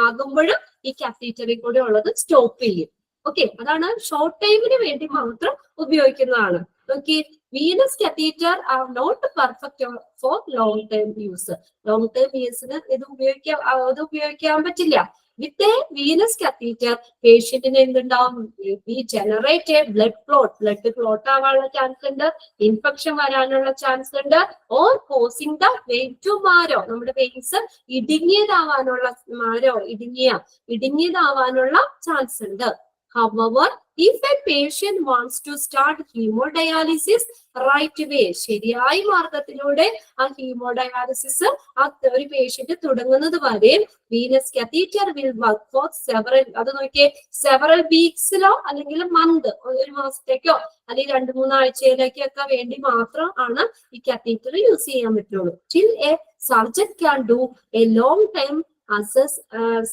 ആകുമ്പോഴും ഈ കാത്തീറ്ററിൽ കൂടെ ഉള്ളത് സ്റ്റോപ്പ് ചെയ്യും. ഓക്കെ, അതാണ് ഷോർട്ട് ടൈമിന് വേണ്ടി മാത്രം ഉപയോഗിക്കുന്നതാണ്. Okay, venous catheter are not perfect for long term use. Long term യൂസിന് ഇത് ഉപയോഗിക്കാൻ പറ്റില്ല. വിത്ത് എ വീനസ് കാത്തീറ്റർ പേഷ്യന്റിന് എന്തുണ്ടാവും? ഈ ജനറേറ്റ് ബ്ലഡ് ക്ലോട്ട് ആവാനുള്ള ചാൻസ് ഉണ്ട്, ഇൻഫെക്ഷൻ വരാനുള്ള ചാൻസ് ഉണ്ട്, or causing the vein to narrow, നമ്മുടെ വെയിൻസ് ഇടുങ്ങിയതാവാനുള്ള ചാൻസ് ഉണ്ട്. However, if a patient wants to start hemodialysis right away, ശരിയായ മാർഗത്തിലൂടെ ആ ഹീമോഡയാലിസിസ് ആ ഒരു പേഷ്യന്റ് തുടങ്ങുന്നത് വരെ venous catheter will work for several വീക്സിലോ അല്ലെങ്കിൽ മന്ത്, ഒരു മാസത്തേക്കോ അല്ലെങ്കിൽ 2-3 ആഴ്ചയിലേക്കൊക്കെ വേണ്ടി മാത്രം ആണ് ഈ കാത്തീറ്റർ യൂസ് ചെയ്യാൻ പറ്റുള്ളൂ. Till a surgeon can do a long time access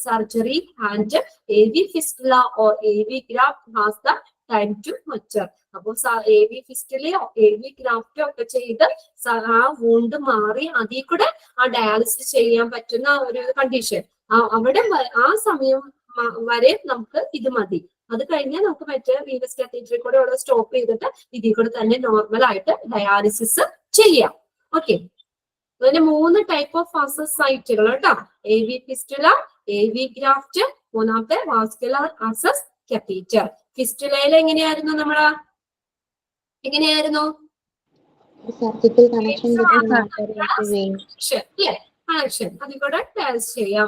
surgery and AV fistula or AV graft has the time to mature. അപ്പോൾ AV ഫിസ്റ്റുലയോ AV ഗ്രാഫ്റ്റോ ഒക്കെ ചെയ്ത് ആ വൂണ്ട് മാറി അതിൽ കൂടെ ആ ഡയാലിസിസ് ചെയ്യാൻ പറ്റുന്ന ഒരു കണ്ടീഷൻ അവിടെ ആ സമയം വരെ നമുക്ക് ഇത് മതി. അത് കഴിഞ്ഞാൽ നമുക്ക് മറ്റേ വീനസ് കാത്തീറ്ററിൽ കൂടെ ഉള്ള സ്റ്റോപ്പ് ചെയ്തിട്ട് ഇതിൽ കൂടെ തന്നെ നോർമൽ ആയിട്ട് ഡയാലിസിസ് ചെയ്യാം. ഓക്കെ, അതിന് 3 ടൈപ്പ് ഓഫ് ആക്സസ് സൈറ്റുകൾ കേട്ടോ. AV ഫിസ്റ്റുല, AV ഗ്രാഫ്റ്റ്, മൂന്നാമത്തെ വാസ്കുലർ ആക്സസ് കാത്തീറ്റർ. ഫിസ്റ്റുലയിൽ എങ്ങനെയായിരുന്നു കണക്ഷൻ അതിൽ കൂടെ ടെസ്റ്റ് ചെയ്യാം.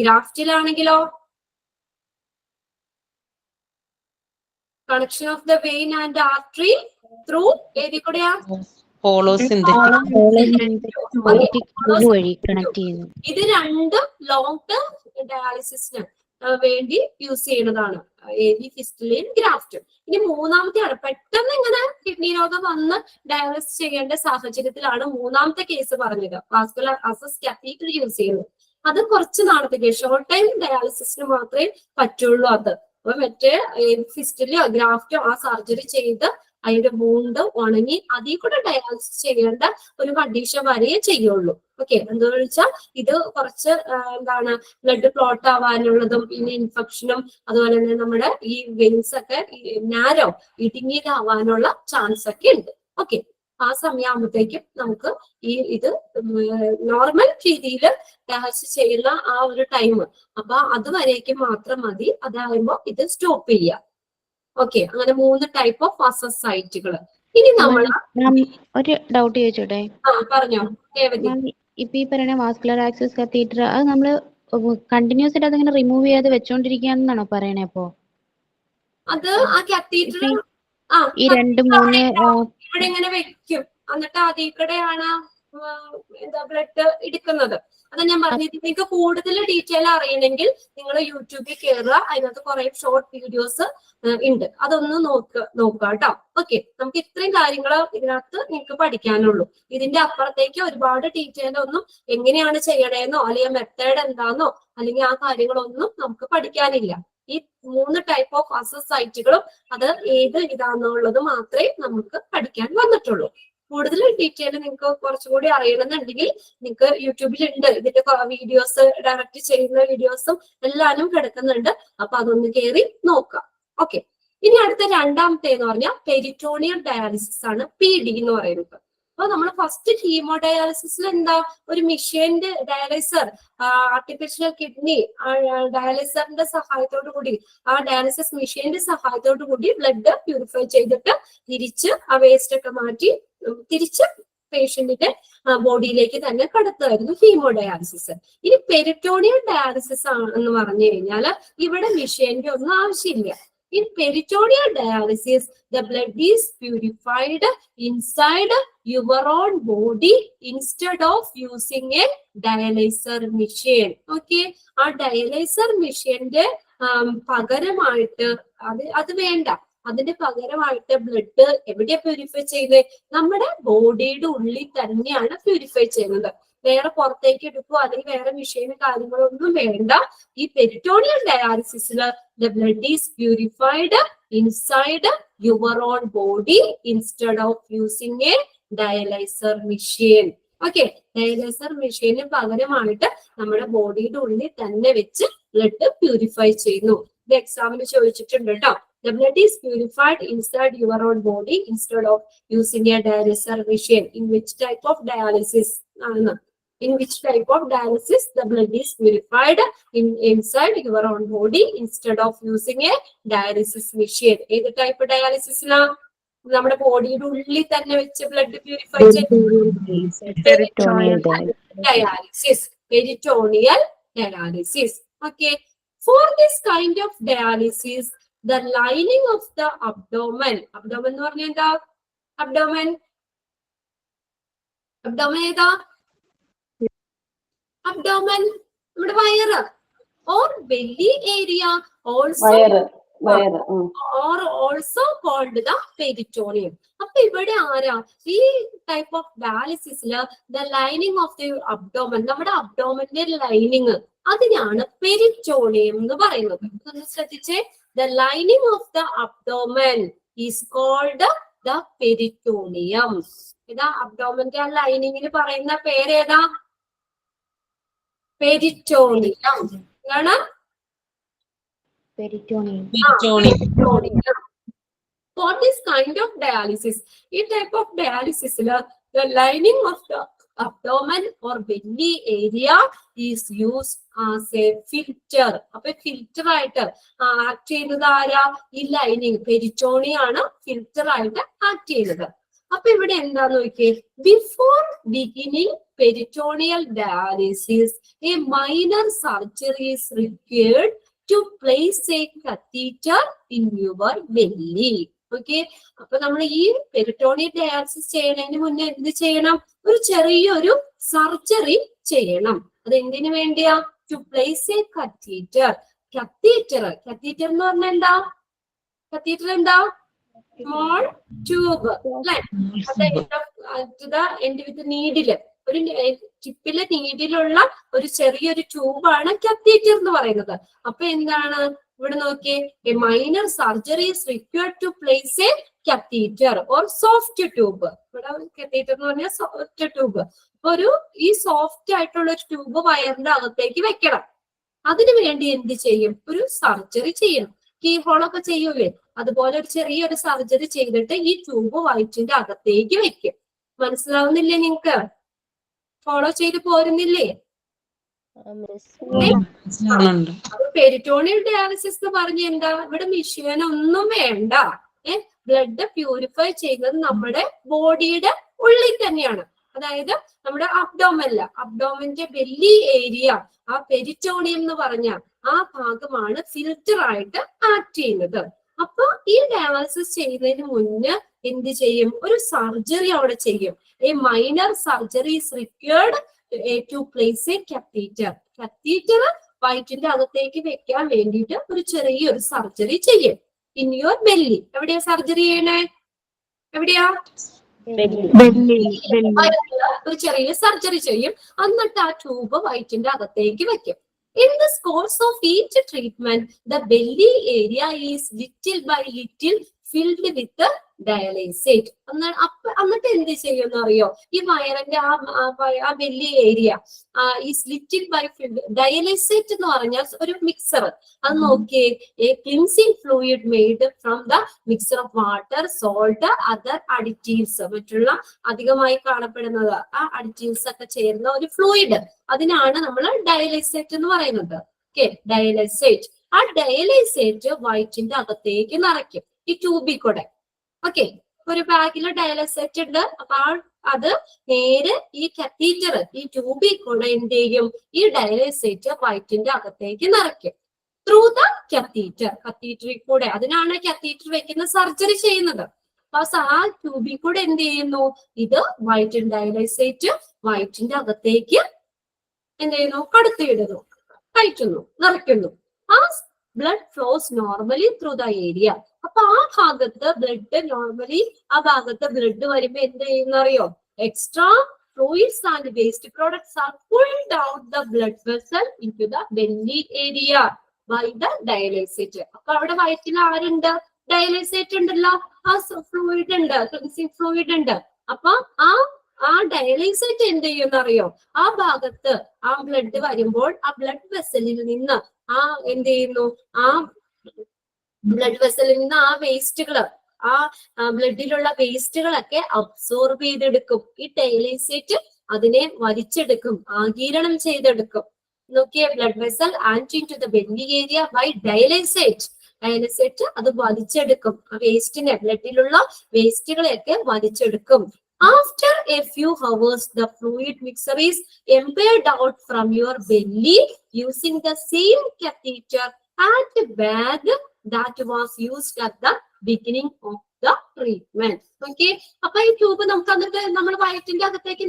ഗ്രാഫ്റ്റിലാണെങ്കിലോ connection of the vein and artery through ഏതിൽ കൂടെയാ? ഇത് രണ്ടും ലോങ് ടേം ഡയാലിസിസിന് വേണ്ടി യൂസ് ചെയ്യുന്നതാണ്, AV ഫിസ്റ്റുലയും ഗ്രാഫ്റ്റും. ഇനി മൂന്നാമത്തെയാണ്, പെട്ടെന്ന് ഇങ്ങനെ കിഡ്നി രോഗം വന്ന് ഡയാലിസിസ് ചെയ്യേണ്ട സാഹചര്യത്തിലാണ് മൂന്നാമത്തെ കേസ് പറഞ്ഞത്, വാസ്കുലർ ആക്സസ് കാത്തീറ്റർ യൂസ് ചെയ്യുന്നത്. അത് കുറച്ച് നാളത്തേക്ക് ഷോർട്ട് ടൈം ഡയാലിസിസിന് മാത്രമേ പറ്റുള്ളൂ. അത് അപ്പൊ മറ്റേ ഫിസ്റ്റുലയോ ഗ്രാഫ്റ്റോ ആ സർജറി ചെയ്ത് അതിന്റെ വൂണ്ട് ഉണങ്ങി അതിൽ കൂടെ ഡയാലിസിസ് ചെയ്യേണ്ട ഒരു കണ്ടീഷൻ വരെ ചെയ്യുള്ളൂ. ഓക്കെ, എന്താണെന്ന് വെച്ചാൽ ഇത് കുറച്ച് ബ്ലഡ് ക്ലോട്ട് ആവാനുള്ളതും പിന്നെ ഇൻഫെക്ഷനും അതുപോലെ തന്നെ നമ്മുടെ ഈ വെയിൻസ് ഒക്കെ നാരോ ഇടുങ്ങിയതാവാനുള്ള ചാൻസ് ഒക്കെ ഉണ്ട്. ഓക്കെ, ആ സമയമാകുമ്പോഴത്തേക്കും നമുക്ക് ഇത് നോർമൽ രീതിയിൽ ഡയാലിസിസ് ചെയ്യുന്ന ആ ഒരു ടൈം അപ്പൊ അതുവരേക്കും മാത്രം മതി. അതാകുമ്പോൾ ഇത് സ്റ്റോപ്പ് ചെയ്യാം. ഓക്കെ, അങ്ങനെ 3 ടൈപ്പ് ഓഫ് ആക്സസ് സൈറ്റുകൾ. ഇനി നമ്മൾ ഒരു ഡൗട്ട് ചോദിച്ചോട്ടെ? പറഞ്ഞോ. ഇപ്പൊ ഈ പറയുന്ന വാസ്കുലർ ആക്സസ് കാത്തീറ്റർ അത് നമ്മള് കണ്ടിന്യൂസ് ആയിട്ട് അതിങ്ങനെ റിമൂവ് ചെയ്യാതെ വെച്ചോണ്ടിരിക്കാന്നാണോ പറയണേ? അപ്പോ അത് ആ കാത്തീറ്റർ ഈ 2-3 ഇവിടെ ഇങ്ങനെ വെക്കും, എന്നിട്ട് അതിൽ കൂടെയാണ് ബ്ലഡ് എടുക്കുന്നത്. അത് ഞാൻ പറഞ്ഞത്. നിങ്ങൾക്ക് കൂടുതൽ ഡീറ്റെയിൽ അറിയണമെങ്കിൽ നിങ്ങൾ യൂട്യൂബിൽ കയറുക, അതിനകത്ത് കുറെ ഷോർട്ട് വീഡിയോസ് ഉണ്ട്, അതൊന്ന് നോക്കുക കേട്ടോ. ഓക്കെ, നമുക്ക് ഇത്രയും കാര്യങ്ങൾ ഇതിനകത്ത് നിങ്ങൾക്ക് പഠിക്കാനുള്ളൂ. ഇതിന്റെ അപ്പുറത്തേക്ക് ഒരുപാട് ഡീറ്റെയിൽ ഒന്നും എങ്ങനെയാണ് ചെയ്യണേന്നോ അല്ലെങ്കിൽ മെത്തേഡ് എന്താന്നോ അല്ലെങ്കിൽ ആ കാര്യങ്ങളൊന്നും നമുക്ക് പഠിക്കാനില്ല. ഈ 3 ടൈപ്പ് ഓഫ് ആക്സസ് സൈറ്റുകളും അത് ഏത് ഇതാണെന്നുള്ളത് മാത്രമേ നമുക്ക് പഠിക്കാൻ വന്നിട്ടുള്ളൂ. കൂടുതൽ ഡീറ്റെയിൽ നിങ്ങൾക്ക് കുറച്ചുകൂടി അറിയണമെന്നുണ്ടെങ്കിൽ നിങ്ങൾക്ക് യൂട്യൂബിലുണ്ട് ഇതിന്റെ വീഡിയോസ്, ഡയറക്റ്റ് ചെയ്യുന്ന വീഡിയോസും എല്ലാനും കിടക്കുന്നുണ്ട്. അപ്പൊ അതൊന്ന് കയറി നോക്കാം. ഓക്കെ, ഇനി അടുത്ത രണ്ടാമത്തെ എന്ന് പറഞ്ഞാൽ പെരിറ്റോണിയൽ ഡയാലിസിസ് ആണ്, PD എന്ന് പറയുന്നത്. അപ്പൊ നമ്മൾ ഫസ്റ്റ് ഹീമോഡയാലിസിസിൽ എന്താ, ഒരു മെഷീന്റെ ഡയാലിസർ, ആർട്ടിഫിഷ്യൽ കിഡ്നി ഡയാലിസറിന്റെ സഹായത്തോടു കൂടി, ആ ഡയാലിസിസ് മെഷീന്റെ സഹായത്തോടു കൂടി ബ്ലഡ് പ്യൂരിഫൈ ചെയ്തിട്ട് തിരിച്ച് ആ വേസ്റ്റ് ഒക്കെ മാറ്റി തിരിച്ച് പേഷ്യന്റിന്റെ ബോഡിയിലേക്ക് തന്നെ കടത്തുമായിരുന്നു ഹീമോഡയാലിസിസ്. ഇനി പെരിറ്റോണിയൽ ഡയാലിസിസ് എന്ന് പറഞ്ഞു കഴിഞ്ഞാൽ ഇവിടെ മെഷീന്റെ ഒന്നും ആവശ്യമില്ല. In peritoneal dialysis, the blood is purified inside your own body instead of using a dialyzer machine. Okay, ആ dialyzer മെഷീന്റെ പകരമായിട്ട് അത് വേണ്ട. അതിന്റെ പകരമായിട്ട് ബ്ലഡ് എവിടെയാ പ്യൂരിഫൈ ചെയ്യുന്നത്? നമ്മുടെ ബോഡിയുടെ ഉള്ളിൽ തന്നെയാണ് പ്യൂരിഫൈ ചെയ്യുന്നത്. വേറെ പുറത്തേക്ക് എടുക്കുക അല്ലെങ്കിൽ വേറെ മെഷീന് കാര്യങ്ങളൊന്നും വേണ്ട. ഈ peritoneal ഡയാലിസിസില് the blood is purified inside your own body instead of using a dialyzer machine. Okay, dialyzer മെഷീന് പകരമായിട്ട് നമ്മുടെ ബോഡിയുടെ ഉള്ളിൽ തന്നെ വെച്ച് ബ്ലഡ് പ്യൂരിഫൈ ചെയ്യുന്നു. ഇത് എക്സാമിന് ചോദിച്ചിട്ടുണ്ട് കേട്ടോ. The blood is purified inside your own body instead of using a dialyzer machine. In which type of dialysis? In which type of dialysis the blood is purified inside your own body instead of using a dialysis machine? ഏത് ടൈപ്പ് ഡയാലിസിസിലാ? നമ്മുടെ ബോഡിയുടെ ഉള്ളിൽ തന്നെ വെച്ച് ബ്ലഡ് പ്യൂരിഫൈ ചെയ്യുന്ന dialysis, peritoneal dialysis. Okay, for this kind of dialysis the lining of the abdomen എന്ന് പറഞ്ഞാൽ എന്താ? abdomen ഏതാ? abdomen നമ്മുടെ വയറ് or belly area also or also called the peritoneum. അപ്പൊ ഇവിടെ ആരാ ഈ ടൈപ്പ് ഓഫ് ഡയാലിസിസില് the lining of the abdomen, നമ്മുടെ അബ്ഡോമന്റെ ലൈനിങ്, അതിനാണ് പെരിറ്റോണിയം എന്ന് പറയുന്നത്. ഒന്ന് ശ്രദ്ധിച്ചേ, the lining of the abdomen is called the peritoneum. ഇതാ അബ്ഡോമന്റെ ആ ലൈനിങ്ങിന് പറയുന്ന പേരേതാ? പെരിറ്റോണിയം. എന്താണ്? Peritoneum. For this kind of dialysis, ഈ type of dialysis the lining of the abdomen or belly area is used as a filter. അപ്പൊ ഫിൽറ്റർ ആയിട്ട് ആക്ട് ചെയ്യുന്നത് ആരാ? ഈ ലൈനിങ് പെരിറ്റോണിയം ആണ് ഫിൽറ്റർ ആയിട്ട് ആക്ട് ചെയ്യുന്നത്. അപ്പൊ ഇവിടെ എന്താന്ന് നോക്കിയേ, before beginning peritoneal dialysis a minor surgery is required to place a catheter in your belly. Okay, അപ്പൊ നമ്മൾ ഈ പെരിറ്റോണിയൽ ഡയാലിസിസ് ചെയ്യുന്നതിന് മുന്നേ എന്ത് ചെയ്യണം? ഒരു ചെറിയൊരു സർജറി ചെയ്യണം. അത് എന്തിനു വേണ്ടിയാ? To place a catheter. Catheter എന്ന് പറഞ്ഞാൽ എന്താ? കത്തീറ്റർ എന്താ? സ്മോൾ ട്യൂബ് അല്ലെ? എൻഡ് വിത്ത് നീഡില്, ഒരു ടിപ്പിലെ നീഡിലുള്ള ഒരു ചെറിയൊരു ട്യൂബാണ് കത്തീറ്റർ എന്ന് പറയുന്നത്. അപ്പൊ എന്താണ് ഇവിടെ നോക്കിയേ, a minor surgery is required to place a catheter or soft tube. ഇവിടെ കത്തീറ്റർ എന്ന് പറഞ്ഞാൽ സോഫ്റ്റ് ട്യൂബ്. അപ്പൊ ഈ സോഫ്റ്റ് ആയിട്ടുള്ള ഒരു ട്യൂബ് വയറിന്റെ അകത്തേക്ക് വെക്കണം. അതിനു വേണ്ടി എന്ത് ചെയ്യും? ഒരു സർജറി ചെയ്യണം. കീ ഹോളൊക്കെ ചെയ്യൂലേ, അതുപോലെ ഒരു ചെറിയൊരു സർജറി ചെയ്തിട്ട് ഈ ട്യൂബ് വയറ്റിന്റെ അകത്തേക്ക് വെക്കും. മനസ്സിലാവുന്നില്ലേ നിങ്ങക്ക്? ഫോളോ ചെയ്ത് പോരുന്നില്ലേ? പെരിറ്റോണിയൽ ഡയാലിസിസ് എന്ന് പറഞ്ഞ എന്താ? ഇവിടെ മെഷീൻ ഒന്നും വേണ്ട. ബ്ലഡ് പ്യൂരിഫൈ ചെയ്യുന്നത് നമ്മുടെ ബോഡിയുടെ ഉള്ളിൽ തന്നെയാണ്. അതായത് നമ്മുടെ അബ്ഡോമന്റെ ബെല്ലി ഏരിയ, ആ പെരിറ്റോണിയം എന്ന് പറഞ്ഞ ആ ഭാഗമാണ് ഫിൽറ്റർ ആയിട്ട് ആക്ട് ചെയ്യുന്നത്. അപ്പൊ ഈ ഡയാലിസിസ് ചെയ്യുന്നതിന് മുന്നേ എന്ത് ചെയ്യും? ഒരു സർജറി അവിടെ ചെയ്യും. A minor surgery is required to place a catheter. Catheter വയറ്റിന്റെ അകത്തേക്ക് വെക്കാൻ വേണ്ടിയിട്ട് ഒരു ചെറിയൊരു സർജറി ചെയ്യും. In your belly. എവിടെയാ സർജറി ചെയ്യണേ? എവിടെയാ? ഒരു ചെറിയ സർജറി ചെയ്യും. എന്നിട്ട് ആ ട്യൂബ് വയറ്റിന്റെ അകത്തേക്ക് വെക്കും. In the course of each treatment, the belly area is little by little filled with dialysate. എന്നിട്ട് എന്ത് ചെയ്യുമെന്ന് അറിയോ? ഈ വയറിന്റെ ആ വലിയ ഏരിയ ഈ സ്ലിറ്റിംഗ് ബൈ ഫിൽഡ്. ഡയലൈസേറ്റ് എന്ന് പറഞ്ഞാൽ ഒരു മിക്സർ. അത് നോക്കിയേ, a cleansing fluid made from the mixer of water, salt, other additives, മറ്റുള്ള അധികമായി കാണപ്പെടുന്നത് ആ അഡിറ്റീവ്സ് ഒക്കെ ചേരുന്ന ഒരു ഫ്ലൂയിഡ്, അതിനാണ് നമ്മൾ ഡയലൈസേറ്റ് എന്ന് പറയുന്നത്. Okay, dialysate. ആ ഡയലൈസേറ്റ് വയറ്റിന്റെ അകത്തേക്ക് നിറയ്ക്കും ഈ ട്യൂബിൽ കൂടെ. ഓക്കെ, ഒരു ബാഗിൽ ഡയലൈസേറ്റ് ഉണ്ട്. അപ്പൊ അത് നേരെ ഈ കത്തീറ്റർ, ഈ ട്യൂബിൽ കൂടെ എന്ത് ചെയ്യും? ഈ ഡയലൈസേറ്റ് വയറ്റിന്റെ അകത്തേക്ക് നിറയ്ക്കും ത്രൂ ദ കത്തീറ്റർ. കത്തീറ്ററിൽ കൂടെ, അതിനാണ് കത്തീറ്റർ വെക്കുന്ന സർജറി ചെയ്യുന്നത്. അപ്പൊ ആ ട്യൂബിൽ കൂടെ എന്ത് ചെയ്യുന്നു? ഇത് വയറ്റിൻ ഡയലൈസേറ്റ് വയറ്റിന്റെ അകത്തേക്ക് എന്ത് ചെയ്യുന്നു? കടത്തിയിടുന്നു, കയറ്റുന്നു, നിറയ്ക്കുന്നു. ആ blood flows normally through the area. അപ്പൊ ആ ഭാഗത്ത് ബ്ലഡ് നോർമലി, ആ ഭാഗത്ത് ബ്ലഡ് വരുമ്പോ എന്ത് ചെയ്യുന്ന അറിയോ? Extra fluids and waste products are pulled out the blood vessel into the belly area by the dialysate. അപ്പൊ അവിടെ വയറ്റിൽ ആരുണ്ട്? ഡയലൈസേറ്റ് ഉണ്ടല്ലോ, ആ ഫ്ലൂയിഡ് ഉണ്ട്, ക്ലിൻസിംഗ് ഫ്ലൂയിഡ് ഉണ്ട്. അപ്പൊ ആ ഡയലൈസേറ്റ് എന്ത് ചെയ്യുന്ന അറിയോ? ആ ഭാഗത്ത് ആ ബ്ലഡ് വരുമ്പോൾ ആ ബ്ലഡ് വെസലിൽ നിന്ന് എന്ത് ചെയ്യുന്നു? ആ ബ്ലഡ് വെസലിൽ നിന്ന് ആ വേസ്റ്റുകള്, ആ ബ്ലഡിലുള്ള വേസ്റ്റുകളൊക്കെ അബ്സോർബ് ചെയ്തെടുക്കും. ഈ ഡയലൈസേറ്റ് അതിനെ വലിച്ചെടുക്കും, ആഗിരണം ചെയ്തെടുക്കും. നോക്കിയേ, blood vessel and into the belly area by dialysate. Dialysate അത് വലിച്ചെടുക്കും, ആ വേസ്റ്റിനെ, ബ്ലഡിലുള്ള വേസ്റ്റുകളെയൊക്കെ വലിച്ചെടുക്കും. After a few hours, the fluid mixture is emptied out from your belly using the same catheter and bag that was used at the beginning of the treatment. Okay, അപ്പൊ ഈ ട്യൂബ് നമുക്ക് എന്നിട്ട് നമ്മൾ വയറ്റിന്റെ അകത്തേക്ക്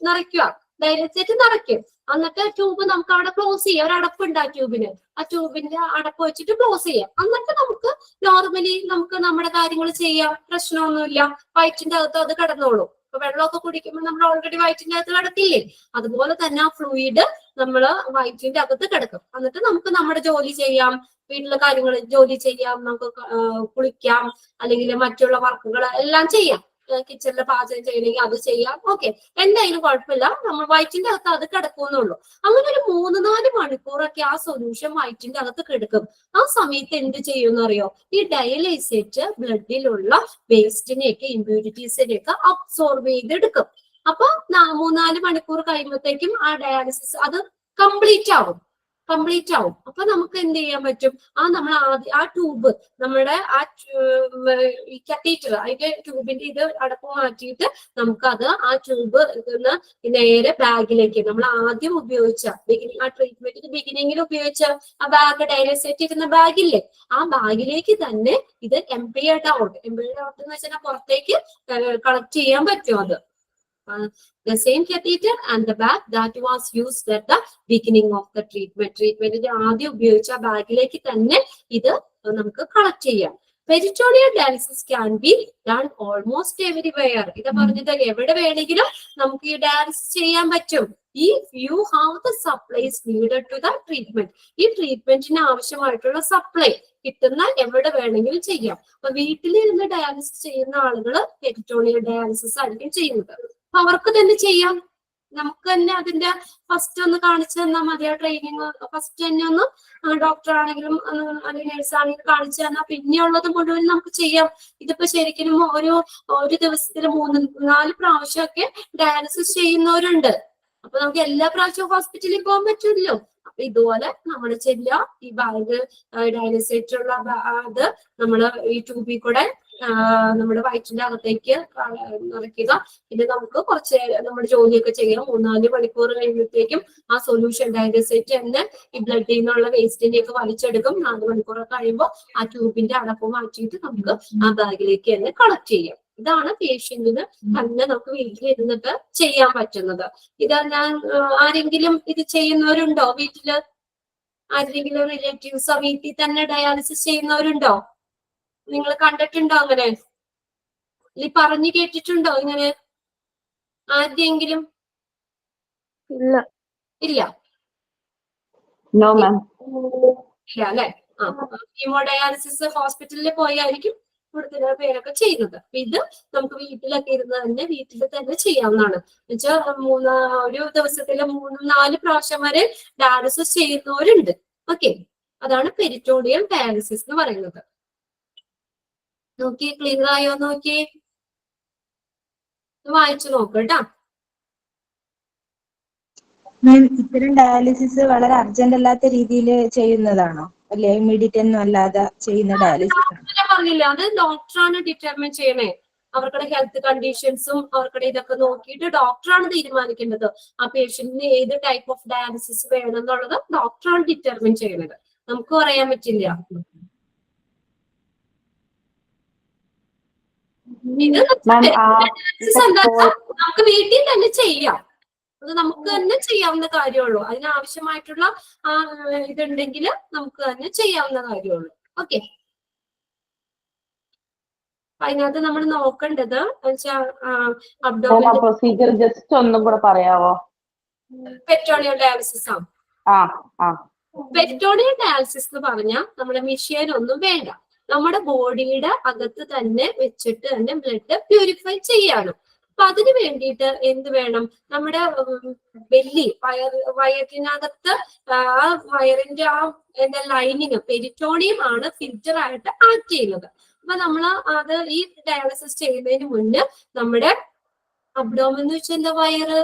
നിറയ്ക്കുക, ഡയലൈസേറ്റ് നിറയ്ക്കും. എന്നിട്ട് ട്യൂബ് നമുക്ക് അവിടെ ക്ലോസ് ചെയ്യാം. ഒരു അടപ്പുണ്ട് ആ ട്യൂബിന്, ആ ട്യൂബിന്റെ അടപ്പ് വെച്ചിട്ട് ക്ലോസ് ചെയ്യാം. എന്നിട്ട് നമുക്ക് നോർമലി നമുക്ക് നമ്മുടെ കാര്യങ്ങൾ ചെയ്യാം, പ്രശ്നമൊന്നുമില്ല. വയറ്റിന്റെ അകത്ത് അത് കിടന്നോളൂ. ഇപ്പൊ വെള്ളമൊക്കെ കുടിക്കുമ്പോൾ നമ്മൾ ഓൾറെഡി വയറ്റിന്റെ അകത്ത് കിടക്കില്ലേ, അതുപോലെ തന്നെ ആ ഫ്ലൂയിഡ് നമ്മള് വയറ്റിന്റെ അകത്ത് കിടക്കും. എന്നിട്ട് നമുക്ക് നമ്മുടെ ജോലി ചെയ്യാം, വീട്ടിലെ കാര്യങ്ങൾ ജോലി ചെയ്യാം, നമുക്ക് കുളിക്കാം, അല്ലെങ്കിൽ മറ്റുള്ള വർക്കുകൾ എല്ലാം ചെയ്യാം. കിച്ചണിൽ പാചകം ചെയ്യണമെങ്കിൽ അത് ചെയ്യാം. ഓക്കെ, എന്തായാലും കുഴപ്പമില്ല, നമ്മൾ വയറ്റിന്റെ അകത്ത് അത് കിടക്കുന്നുള്ളൂ. അങ്ങനെ ഒരു 3-4 മണിക്കൂറൊക്കെ ആ സൊല്യൂഷൻ വയറ്റിന്റെ അകത്ത് കിടക്കും. ആ സമയത്ത് എന്ത് ചെയ്യുമെന്ന് അറിയോ? ഈ ഡയലൈസേറ്റ് ബ്ലഡിലുള്ള വേസ്റ്റിനെയൊക്കെ ഇമ്പ്യൂരിറ്റീസിനെയൊക്കെ അബ്സോർബ് ചെയ്തെടുക്കും. അപ്പൊ 3-4 മണിക്കൂർ കഴിയുമ്പോഴത്തേക്കും ആ ഡയാലിസിസ് അത് കംപ്ലീറ്റ് ആവും. അപ്പൊ നമുക്ക് എന്ത് ചെയ്യാൻ പറ്റും? നമ്മൾ ആ ട്യൂബ്, നമ്മുടെ ഈ കത്തീറ്റർ, അതിന്റെ ട്യൂബിന്റെ ഇത് അടപ്പ് മാറ്റിയിട്ട് നമുക്കത് ആ ട്യൂബ് നേരെ ബാഗിലേക്ക്, നമ്മൾ ആദ്യം ഉപയോഗിച്ച ആ ട്രീറ്റ്മെന്റിന് ബിഗിനിങ്ങിൽ ഉപയോഗിച്ച ആ ബാഗ്, ഡയലൈസേറ്റ് ഇരുന്ന ബാഗില്ലേ, ആ ബാഗിലേക്ക് തന്നെ ഇത് എംപ്റ്റിയഡ് ഔട്ട് എന്ന് വെച്ചാൽ പുറത്തേക്ക് കളക്ട് ചെയ്യാൻ പറ്റും. അത് the same catheter and the bag that was used at the beginning of the treatment. ട്രീറ്റ്മെന്റിന്റെ ആദ്യം ഉപയോഗിച്ച ബാഗിലേക്ക് തന്നെ ഇത് നമുക്ക് കളക്ട് ചെയ്യാം. Peritoneal dialysis can be done almost everywhere. ഇത് പറഞ്ഞത് എവിടെ വേണമെങ്കിലും നമുക്ക് ഈ ഡയാലിസിസ് ചെയ്യാൻ പറ്റും. You have the supplies needed to the treatment. ഈ ട്രീറ്റ്മെന്റിന് ആവശ്യമായിട്ടുള്ള സപ്ലൈ കിട്ടുന്ന എവിടെ വേണമെങ്കിലും ചെയ്യാം. അപ്പൊ വീട്ടിലിരുന്ന് ഡയാലിസിസ് ചെയ്യുന്ന ആളുകൾ പെരിറ്റോണിയൽ ഡയാലിസിസ് ആയിരിക്കും ചെയ്യുന്നത്. അപ്പൊ അവർക്ക് തന്നെ ചെയ്യാം. നമുക്ക് തന്നെ അതിന്റെ ഫസ്റ്റ് ഒന്ന് കാണിച്ചു തന്നാൽ മതി. ആ ട്രെയിനിങ് ഫസ്റ്റ് തന്നെ ഒന്ന് ഡോക്ടർ ആണെങ്കിലും അല്ലെങ്കിൽ നഴ്സ് ആണെങ്കിലും കാണിച്ചു തന്നാൽ പിന്നെയുള്ളത് മുഴുവൻ നമുക്ക് ചെയ്യാം. ഇതിപ്പോ ശരിക്കും ഒരു ദിവസത്തിൽ 3-4 പ്രാവശ്യമൊക്കെ ഡയാലിസിസ് ചെയ്യുന്നവരുണ്ട്. അപ്പൊ നമുക്ക് എല്ലാ പ്രാവശ്യവും ഹോസ്പിറ്റലിൽ പോകാൻ പറ്റില്ലല്ലോ. അപ്പൊ ഇതുപോലെ നമ്മൾ ചെല്ലുക, ഈ ബാഗ് ഡയാലിസേറ്റ് ഉള്ള അത് നമ്മള് ഈ ട്യൂബിൽ കൂടെ നമ്മുടെ വയറ്റിന്റെ അകത്തേക്ക് നിറയ്ക്കുക. പിന്നെ നമുക്ക് കുറച്ച് നമ്മുടെ ജോലിയൊക്കെ ചെയ്യാം. 3-4 മണിക്കൂർ കഴിയുമ്പോഴത്തേക്കും ആ സൊല്യൂഷൻ ഡയലൈസേറ്റ് തന്നെ ഈ ബ്ലഡിൽ നിന്നുള്ള വേസ്റ്റിനെ ഒക്കെ വലിച്ചെടുക്കും. 4 മണിക്കൂർ കഴിയുമ്പോൾ ആ ട്യൂബിന്റെ അടപ്പ് മാറ്റിയിട്ട് നമുക്ക് ആ ബാഗിലേക്ക് തന്നെ കളക്ട് ചെയ്യാം. ഇതാണ് പേഷ്യന്റിന് തന്നെ നമുക്ക് വീട്ടിലിരുന്നിട്ട് ചെയ്യാൻ പറ്റുന്നത്. ഞാൻ ആരെങ്കിലും ഇത് ചെയ്യുന്നവരുണ്ടോ? വീട്ടില് ആരെങ്കിലും റിലേറ്റീവ്സോ വീട്ടിൽ തന്നെ ഡയാലിസിസ് ചെയ്യുന്നവരുണ്ടോ? നിങ്ങൾ കണ്ടിട്ടുണ്ടോ അങ്ങനെ? പറഞ്ഞു കേട്ടിട്ടുണ്ടോ ഇങ്ങനെ ആരുടെയെങ്കിലും? ഇല്ല നോ മാം. ഇല്ല അല്ലെ? ഹീമോഡയാലിസിസ് ഹോസ്പിറ്റലിൽ പോയായിരിക്കും കൂടുതൽ പേരൊക്കെ ചെയ്യുന്നത്. അപ്പൊ ഇത് നമുക്ക് വീട്ടിലൊക്കെ ഇരുന്ന് തന്നെ വീട്ടിൽ തന്നെ ചെയ്യാവുന്നതാണ്. എന്നുവെച്ചാൽ ഒരു ദിവസത്തില് 3-4 പ്രാവശ്യം വരെ ഡയാലിസിസ് ചെയ്യുന്നവരുണ്ട്. ഓക്കെ, അതാണ് പെരിറ്റോണിയൽ ഡയാലിസിസ് എന്ന് പറയുന്നത്. നോക്കി ക്ലിയർ ആയോ നോക്കി വായിച്ചു നോക്കട്ടാ. ഇത്തരം ഡയാലിസിസ് വളരെ അർജന്റ് അല്ലാത്ത രീതിയിൽ ചെയ്യുന്നതാണോ, അല്ലെ ഇമ്മീഡിയറ്റ് ഒന്നും അല്ലാതെ ചെയ്യുന്ന ഡയാലിസിസ് ആണ്? ഞാൻ പറഞ്ഞില്ല, അത് ഡോക്ടറാണ് ഡിറ്റർമിൻ ചെയ്യണേ. അവർക്കുടെ ഹെൽത്ത് കണ്ടീഷൻസും അവർക്കുടെ ഇതൊക്കെ നോക്കിയിട്ട് ഡോക്ടറാണ് തീരുമാനിക്കേണ്ടത്. ആ പേഷ്യന്റിന് ഏത് ടൈപ്പ് ഓഫ് ഡയാലിസിസ് വേണം എന്നുള്ളത് ഡോക്ടറാണ് ഡിറ്റർമിൻ ചെയ്യുന്നത്. നമുക്ക് പറയാൻ പറ്റില്ല. ഇത് നമുക്ക് വീട്ടിൽ തന്നെ ചെയ്യാം. അത് നമുക്ക് തന്നെ ചെയ്യാവുന്ന കാര്യമുള്ളൂ. അതിനാവശ്യമായിട്ടുള്ള ഇതുണ്ടെങ്കിൽ നമുക്ക് തന്നെ ചെയ്യാവുന്ന കാര്യമുള്ളൂ. ഓക്കെ, അതിനകത്ത് നമ്മൾ നോക്കേണ്ടത് പ്രൊസീജിയർ ജസ്റ്റ് ഒന്നും കൂടെ പറയാവോ? പെരിറ്റോണിയൽ ഡയാലിസിസ് ആണ്. പെരിറ്റോണിയൽ ഡയാലിസിസ് എന്ന് പറഞ്ഞാൽ നമ്മുടെ മെഷീൻ ഒന്നും വേണ്ട, നമ്മുടെ ബോഡിയുടെ അകത്ത് തന്നെ വെച്ചിട്ട് തന്നെ ബ്ലഡ് പ്യൂരിഫൈ ചെയ്യാണ്. അപ്പൊ അതിന് വേണ്ടിയിട്ട് എന്ത് വേണം? നമ്മുടെ ബെല്ലി വയറിനകത്ത് ആ വയറിന്റെ എന്താ ലൈനിങ് പെരിറ്റോണിയം ആണ് ഫിൽറ്റർ ആയിട്ട് ആക്ട് ചെയ്യുന്നത്. അപ്പൊ നമ്മള് അത് ഈ ഡയാലിസിസ് ചെയ്യുന്നതിന് മുന്നേ നമ്മുടെ അബ്ഡോമൻ എന്ന് വെച്ചാൽ എന്താ വയറ്.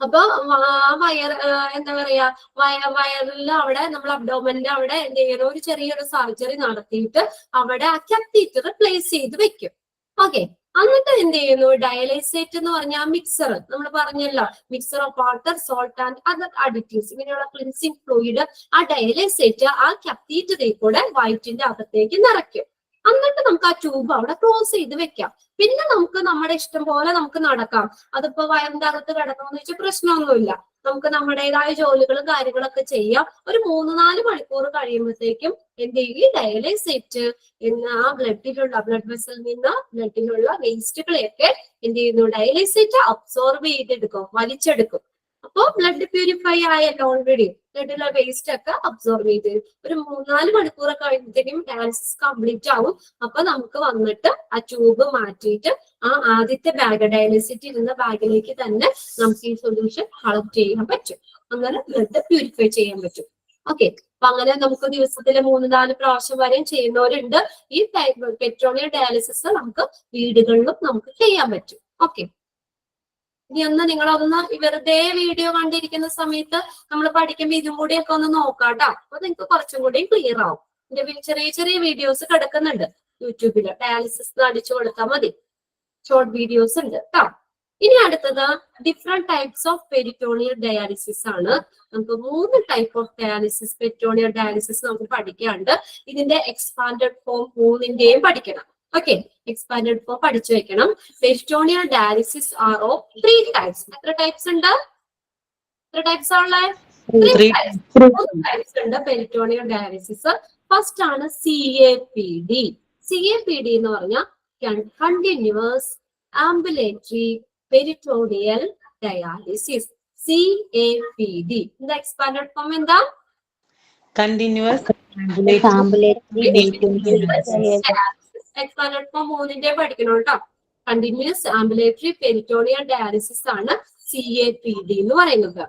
അപ്പൊ എന്താ പറയാ വയറിൽ അവിടെ നമ്മൾ അബ്ഡോമന്റെ അവിടെ എന്ത് ചെയ്യണം? ഒരു ചെറിയൊരു സർജറി നടത്തിയിട്ട് അവിടെ ആ കത്തീറ്റർ പ്ലേസ് ചെയ്ത് വെക്കും. ഓക്കെ, എന്നിട്ട് എന്ത് ചെയ്യുന്നു? ഡയലൈസേറ്റ് എന്ന് പറഞ്ഞാൽ മിക്സർ, നമ്മൾ പറഞ്ഞല്ലോ, mixer of water, salt and other additives, ഇങ്ങനെയുള്ള ക്ലിൻസിങ് ഫ്ലൂയിഡ് ആ ഡയലൈസേറ്റ് ആ കത്തീറ്ററിൽ കൂടെ വയറ്റിന്റെ അകത്തേക്ക് നിറയ്ക്കും. എന്നിട്ട് നമുക്ക് ആ ട്യൂബ് അവിടെ ക്ലോസ് ചെയ്ത് വെക്കാം. പിന്നെ നമുക്ക് നമ്മുടെ ഇഷ്ടം പോലെ നമുക്ക് നടക്കാം. അതിപ്പോ വയറിന്റെ അകത്ത് കിടക്കണമെന്ന് വെച്ചാൽ പ്രശ്നമൊന്നുമില്ല. നമുക്ക് നമ്മുടേതായ ജോലികളും കാര്യങ്ങളൊക്കെ ചെയ്യാം. ഒരു 3-4 മണിക്കൂർ കഴിയുമ്പോഴത്തേക്കും എന്ത് ചെയ്യും? ഡയലൈസേറ്റ് ആ ബ്ലഡ് വെസലിൽ നിന്ന് ബ്ലഡിലുള്ള വേസ്റ്റുകളെയൊക്കെ എന്ത് ചെയ്യുന്നു? ഡയലൈസേറ്റ് അബ്സോർബ് ചെയ്തെടുക്കും, വലിച്ചെടുക്കും. അപ്പൊ ബ്ലഡ് പ്യൂരിഫൈ ആയല്ലോ ഓൾറെഡി. ബ്ലഡിലെ വേസ്റ്റ് ഒക്കെ അബ്സോർബ് ചെയ്ത് ഒരു 3-4 മണിക്കൂർ കഴിയുമ്പോഴത്തേക്കും ഡയാലിസിസ് കംപ്ലീറ്റ് ആവും. അപ്പൊ നമുക്ക് വന്നിട്ട് ആ ട്യൂബ് മാറ്റിയിട്ട് ആ ആദ്യത്തെ ബാഗ്, ഡയാലിസിറ്റ് ഇരുന്ന ബാഗിലേക്ക് തന്നെ നമുക്ക് ഈ സൊല്യൂഷൻ കളക്ട് ചെയ്യാൻ പറ്റും. അങ്ങനെ ബ്ലഡ് പ്യൂരിഫൈ ചെയ്യാൻ പറ്റും. ഓക്കെ, അപ്പൊ അങ്ങനെ നമുക്ക് ദിവസത്തില് 3-4 പ്രാവശ്യം വരെയും ചെയ്യുന്നവരുണ്ട്. ഈ പെട്രോളിയം ഡയാലിസിസ് നമുക്ക് വീടുകളിലും നമുക്ക് ചെയ്യാൻ പറ്റും. ഓക്കെ, ഇനി ഒന്ന് നിങ്ങളതൊന്ന് വെറുതെ വീഡിയോ കണ്ടിരിക്കുന്ന സമയത്ത് നമ്മൾ പഠിക്കുമ്പോൾ ഇതും കൂടിയൊക്കെ ഒന്ന് നോക്കാട്ടോ. അപ്പൊ നിങ്ങൾക്ക് കുറച്ചും കൂടി ക്ലിയർ ആവും. എന്റെ ചെറിയ ചെറിയ വീഡിയോസ് കിടക്കുന്നുണ്ട് യൂട്യൂബില്, ഡയാലിസിസ് അടിച്ചു കൊടുത്താൽ മതി. ഷോർട്ട് വീഡിയോസ് ഉണ്ട് കേട്ടോ. ഇനി അടുത്തത് different types of peritoneal dialysis ആണ്. നമുക്ക് 3 type of dialysis, peritoneal dialysis നമുക്ക് പഠിക്കാനുണ്ട്. ഇതിന്റെ എക്സ്പാൻഡഡ് ഫോം 3ന്റെയും പഠിക്കണം. ഓക്കെ, എക്സ്പാൻഡഡ് ഫോം പഠിച്ചു വെക്കണം. Peritoneal dialysis are of 3 types. എത്ര ടൈപ്സ് ഉണ്ട്? എത്ര ടൈപ്സ് ആണുള്ളത്? 3 ടൈപ്സ് ഉണ്ട് പെരിറ്റോണിയൽ ഡയാലിസിസ്. ഫസ്റ്റ് ആണ് CAPD. CAPD എന്ന് പറഞ്ഞാൽ continuous ambulatory peritoneal dialysis. CAPD. എന്താ എക്സ്പാൻഡഡ് ഫോം? എന്താ? കണ്ടിന്യൂസ് എക്സ്പാൻഡഡ് ഫോം 3ന്റെ പഠിക്കണം കേട്ടോ. കണ്ടിന്യൂസ് ആംബുലേറ്ററി പെരിറ്റോണിയൽ ഡയാലിസിസ് ആണ് CAPD എന്ന് പറയുന്നത്.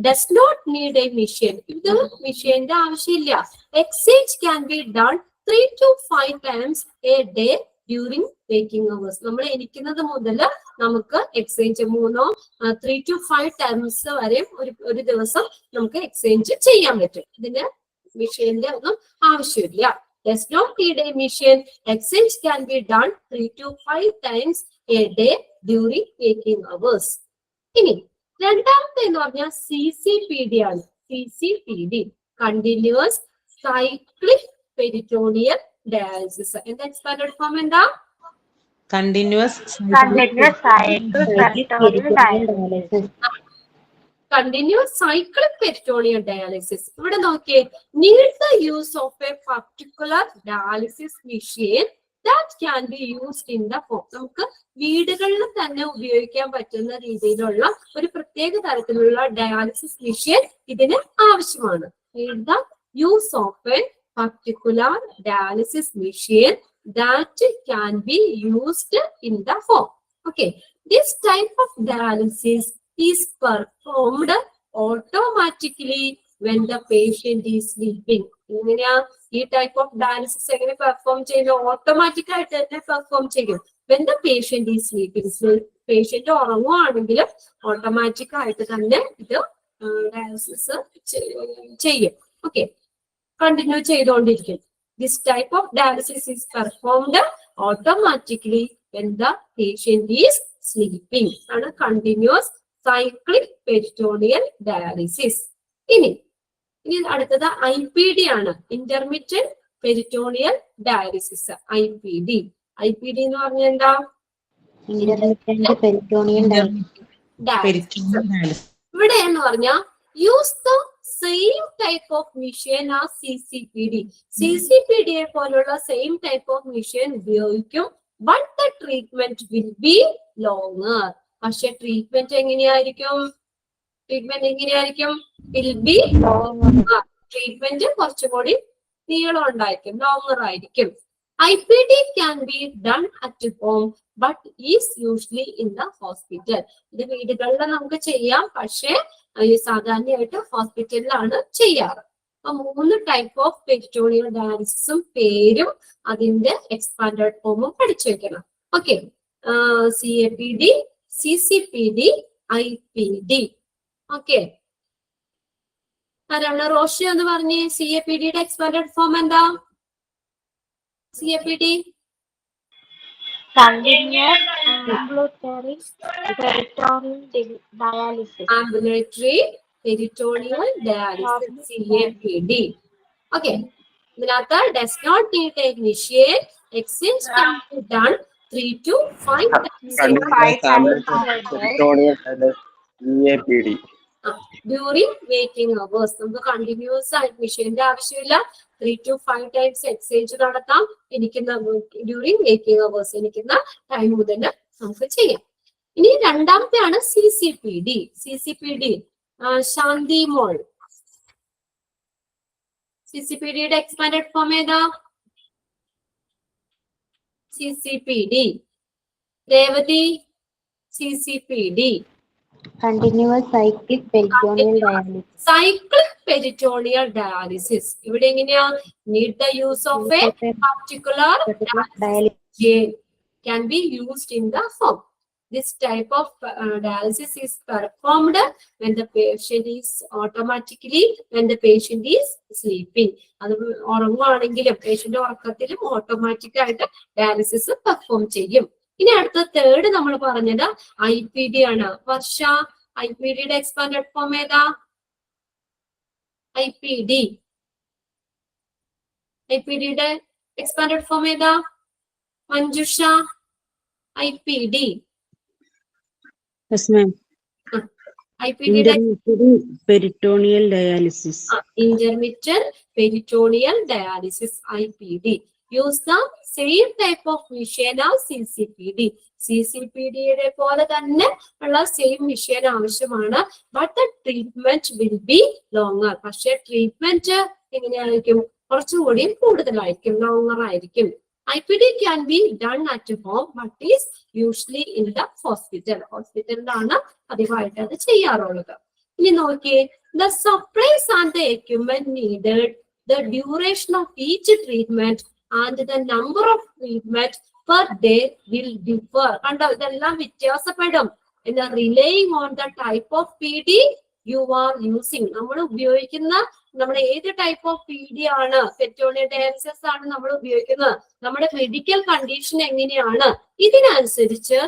Does not need a machine. ഇത് മെഷീന്റെ ആവശ്യമില്ല. Exchange can be done 3 to 5 times a day during waking hours. നമ്മൾ എണീക്കുന്നത് മുതൽ നമുക്ക് എക്സ്ചേഞ്ച് 3 to 5 ടൈംസ് വരെ ഒരു ദിവസം നമുക്ക് എക്സ്ചേഞ്ച് ചെയ്യാൻ പറ്റും. ഇതിന് മെഷീന്റെ ഒന്നും ആവശ്യമില്ല. Does not need a machine. Exchange can be done 3 to 5 times a day during waking hours. ഇനി രണ്ടാമത്തെ എന്ന് പറഞ്ഞാൽ CCPD ആണ്. CCPD, continuous cyclic peritoneal dialysis. എന്താ എക്സ്പാൻഡഡ് ഫോം? എന്താ? Continuous continuous cyclic peritoneal dialysis. ഇവിടെ നോക്കിയേ, need the use of a particular dialysis machine that can be used in the home. നമുക്ക് വീടുകളിൽ തന്നെ ഉപയോഗിക്കാൻ പറ്റുന്ന രീതിയിലുള്ള ഒരു പ്രത്യേക തരത്തിലുള്ള ഡയാലിസിസ് മെഷീൻ ഇതിന് ആവശ്യമാണ്. Need the use of a particular dialysis machine that can be used in the home. Okay, this type of dialysis is performed automatically when the patient is sleeping. എങ്ങനെയാ ഈ ടൈപ്പ് ഓഫ് ഡയാലിസിസ് എങ്ങനെ പെർഫോം ചെയ്യുന്നത്? ഓട്ടോമാറ്റിക് ആയിട്ട് തന്നെ പെർഫോം ചെയ്യും. when the patient is sleeping. Patient ഉറങ്ങുവാണെങ്കിലും ഓട്ടോമാറ്റിക് ആയിട്ട് തന്നെ ഇത് ഡയാലിസിസ് ചെയ്യും. ഓക്കെ, കണ്ടിന്യൂ ചെയ്തുകൊണ്ടിരിക്കും. This type of dialysis is performed automatically when the patient is sleeping. ആണ് continuous cyclic peritoneal dialysis. ഇനി അടുത്തത് IPD ആണ്, ഇന്റർമിറ്റന്റ് പെരിറ്റോണിയൽ ഡയാലിസിസ്. IPD എന്ന് പറഞ്ഞാൽ എന്താ? Intermittent peritoneal dialysis. ഇവിടെ എന്ന് പറഞ്ഞാൽ use the same type of machine ആ CCPD. CCPD പോലുള്ള സെയിം ടൈപ്പ് ഓഫ് മെഷീൻ ഉപയോഗിക്കും. But the treatment will be longer. പക്ഷെ ട്രീറ്റ്മെന്റ് എങ്ങനെയായിരിക്കും? Will be longer. ട്രീറ്റ്മെന്റ് കുറച്ചുകൂടി നീളം ഉണ്ടായിരിക്കും, ലോങ്ങർ ആയിരിക്കും. IPD can be done at home but is usually in the hospital. ഇത് വീടുകളിൽ നമുക്ക് ചെയ്യാം, പക്ഷേ സാധാരണയായിട്ട് ഹോസ്പിറ്റലിലാണ് ചെയ്യാറ്. അപ്പൊ 3 ടൈപ്പ് ഓഫ് പെരിറ്റോണിയൽ ഡയാലിസിസും പേരും അതിന്റെ എക്സ്പാൻഡഡ് ഫോമും പഠിച്ചു വെക്കണം. Okay, CAPD, CCPD, IPD. Okay, ആരാണ് റോഷി എന്ന് പറഞ്ഞ്? CAPD യുടെ എക്സ്പാൻഡഡ് ഫോം എന്താ? CAPD Continuous ambulatory peritoneal dialysis. ambulatory peritoneal dialysis, CAPD. Okay, ഇതിനകത്ത് does not need a machine. Exchange can be done 3 to 5 times CAPD. during waiting hours. നമുക്ക് കണ്ടിന്യൂസ് ആയിട്ട് മെഷീന്റെ ആവശ്യമില്ല. 3 to 5 ടൈംസ് എക്സ്ചേഞ്ച് നടത്താം. എനിക്കുന്ന ഡ്യൂറിങ് വെയിറ്റിംഗ് അവേഴ്സ്, എനിക്കുന്ന ടൈം മുതൽ നമുക്ക് ചെയ്യാം. ഇനി രണ്ടാമത്തെയാണ് CCPD. ശാന്തി മോൾ, CCPDയുടെ എക്സ്പാൻഡഡ് ഫോം ഏതാ? CCPD. Revathi, CCPD. Continuous cyclic peritoneal dialysis. Cyclic peritoneal dialysis. ഇവിടെ എങ്ങനെയാ? Need the use of A particular dialysis can be used in the home. This type of dialysis is performed when the patient is sleeping. അത് ഉറങ്ങുവാണെങ്കിലും പേഷ്യന്റ് ഉറക്കത്തിലും ഓട്ടോമാറ്റിക് ആയിട്ട് ഡയാലിസിസ് പെർഫോം ചെയ്യും. ഇനി അടുത്ത തേർഡ് നമ്മൾ പറഞ്ഞത് IPD ആണ്. വർഷ, IPDയുടെ എക്സ്പാൻഡഡ് ഫോം ഏതാ? IPDയുടെ എക്സ്പാൻഡഡ് ഫോം ഏതാ? Manjusha, IPD. Yes, ma'am. IPDയുടെ Peritoneal dialysis. Intermittent peritoneal dialysis, IPD. Use the same type of machine as CCPD. CCPDയുടെ പോലെ തന്നെ ഉള്ള സെയിം മെഷീൻ ആവശ്യമാണ്. But the treatment will be longer. പക്ഷെ ട്രീറ്റ്മെന്റ് എങ്ങനെയായിരിക്കും? കുറച്ചുകൂടി കൂടുതലായിരിക്കും, ലോങ്ങർ ആയിരിക്കും. IPD can be done at home but is usually in the hospital. ഹോസ്പിറ്റലിലാണ് പതിവായിട്ട് അത് ചെയ്യാറുള്ളത്. ഇനി നോക്കിയേ, the supplies and the equipment needed, the duration of each treatment and the number of treatment per day will differ. കണ്ടോ, ഇതെല്ലാം വ്യത്യാസപ്പെടും. Relaying on the type of PD you are using. നമ്മൾ ഉപയോഗിക്കുന്ന, നമ്മുടെ ഏത് ടൈപ്പ് ഓഫ് PD ആണ്, പെരിറ്റോണിയൽ ഡയാലിസിസ് ആണ് നമ്മൾ ഉപയോഗിക്കുന്നത്, നമ്മുടെ മെഡിക്കൽ കണ്ടീഷൻ എങ്ങനെയാണ്, ഇതിനനുസരിച്ച്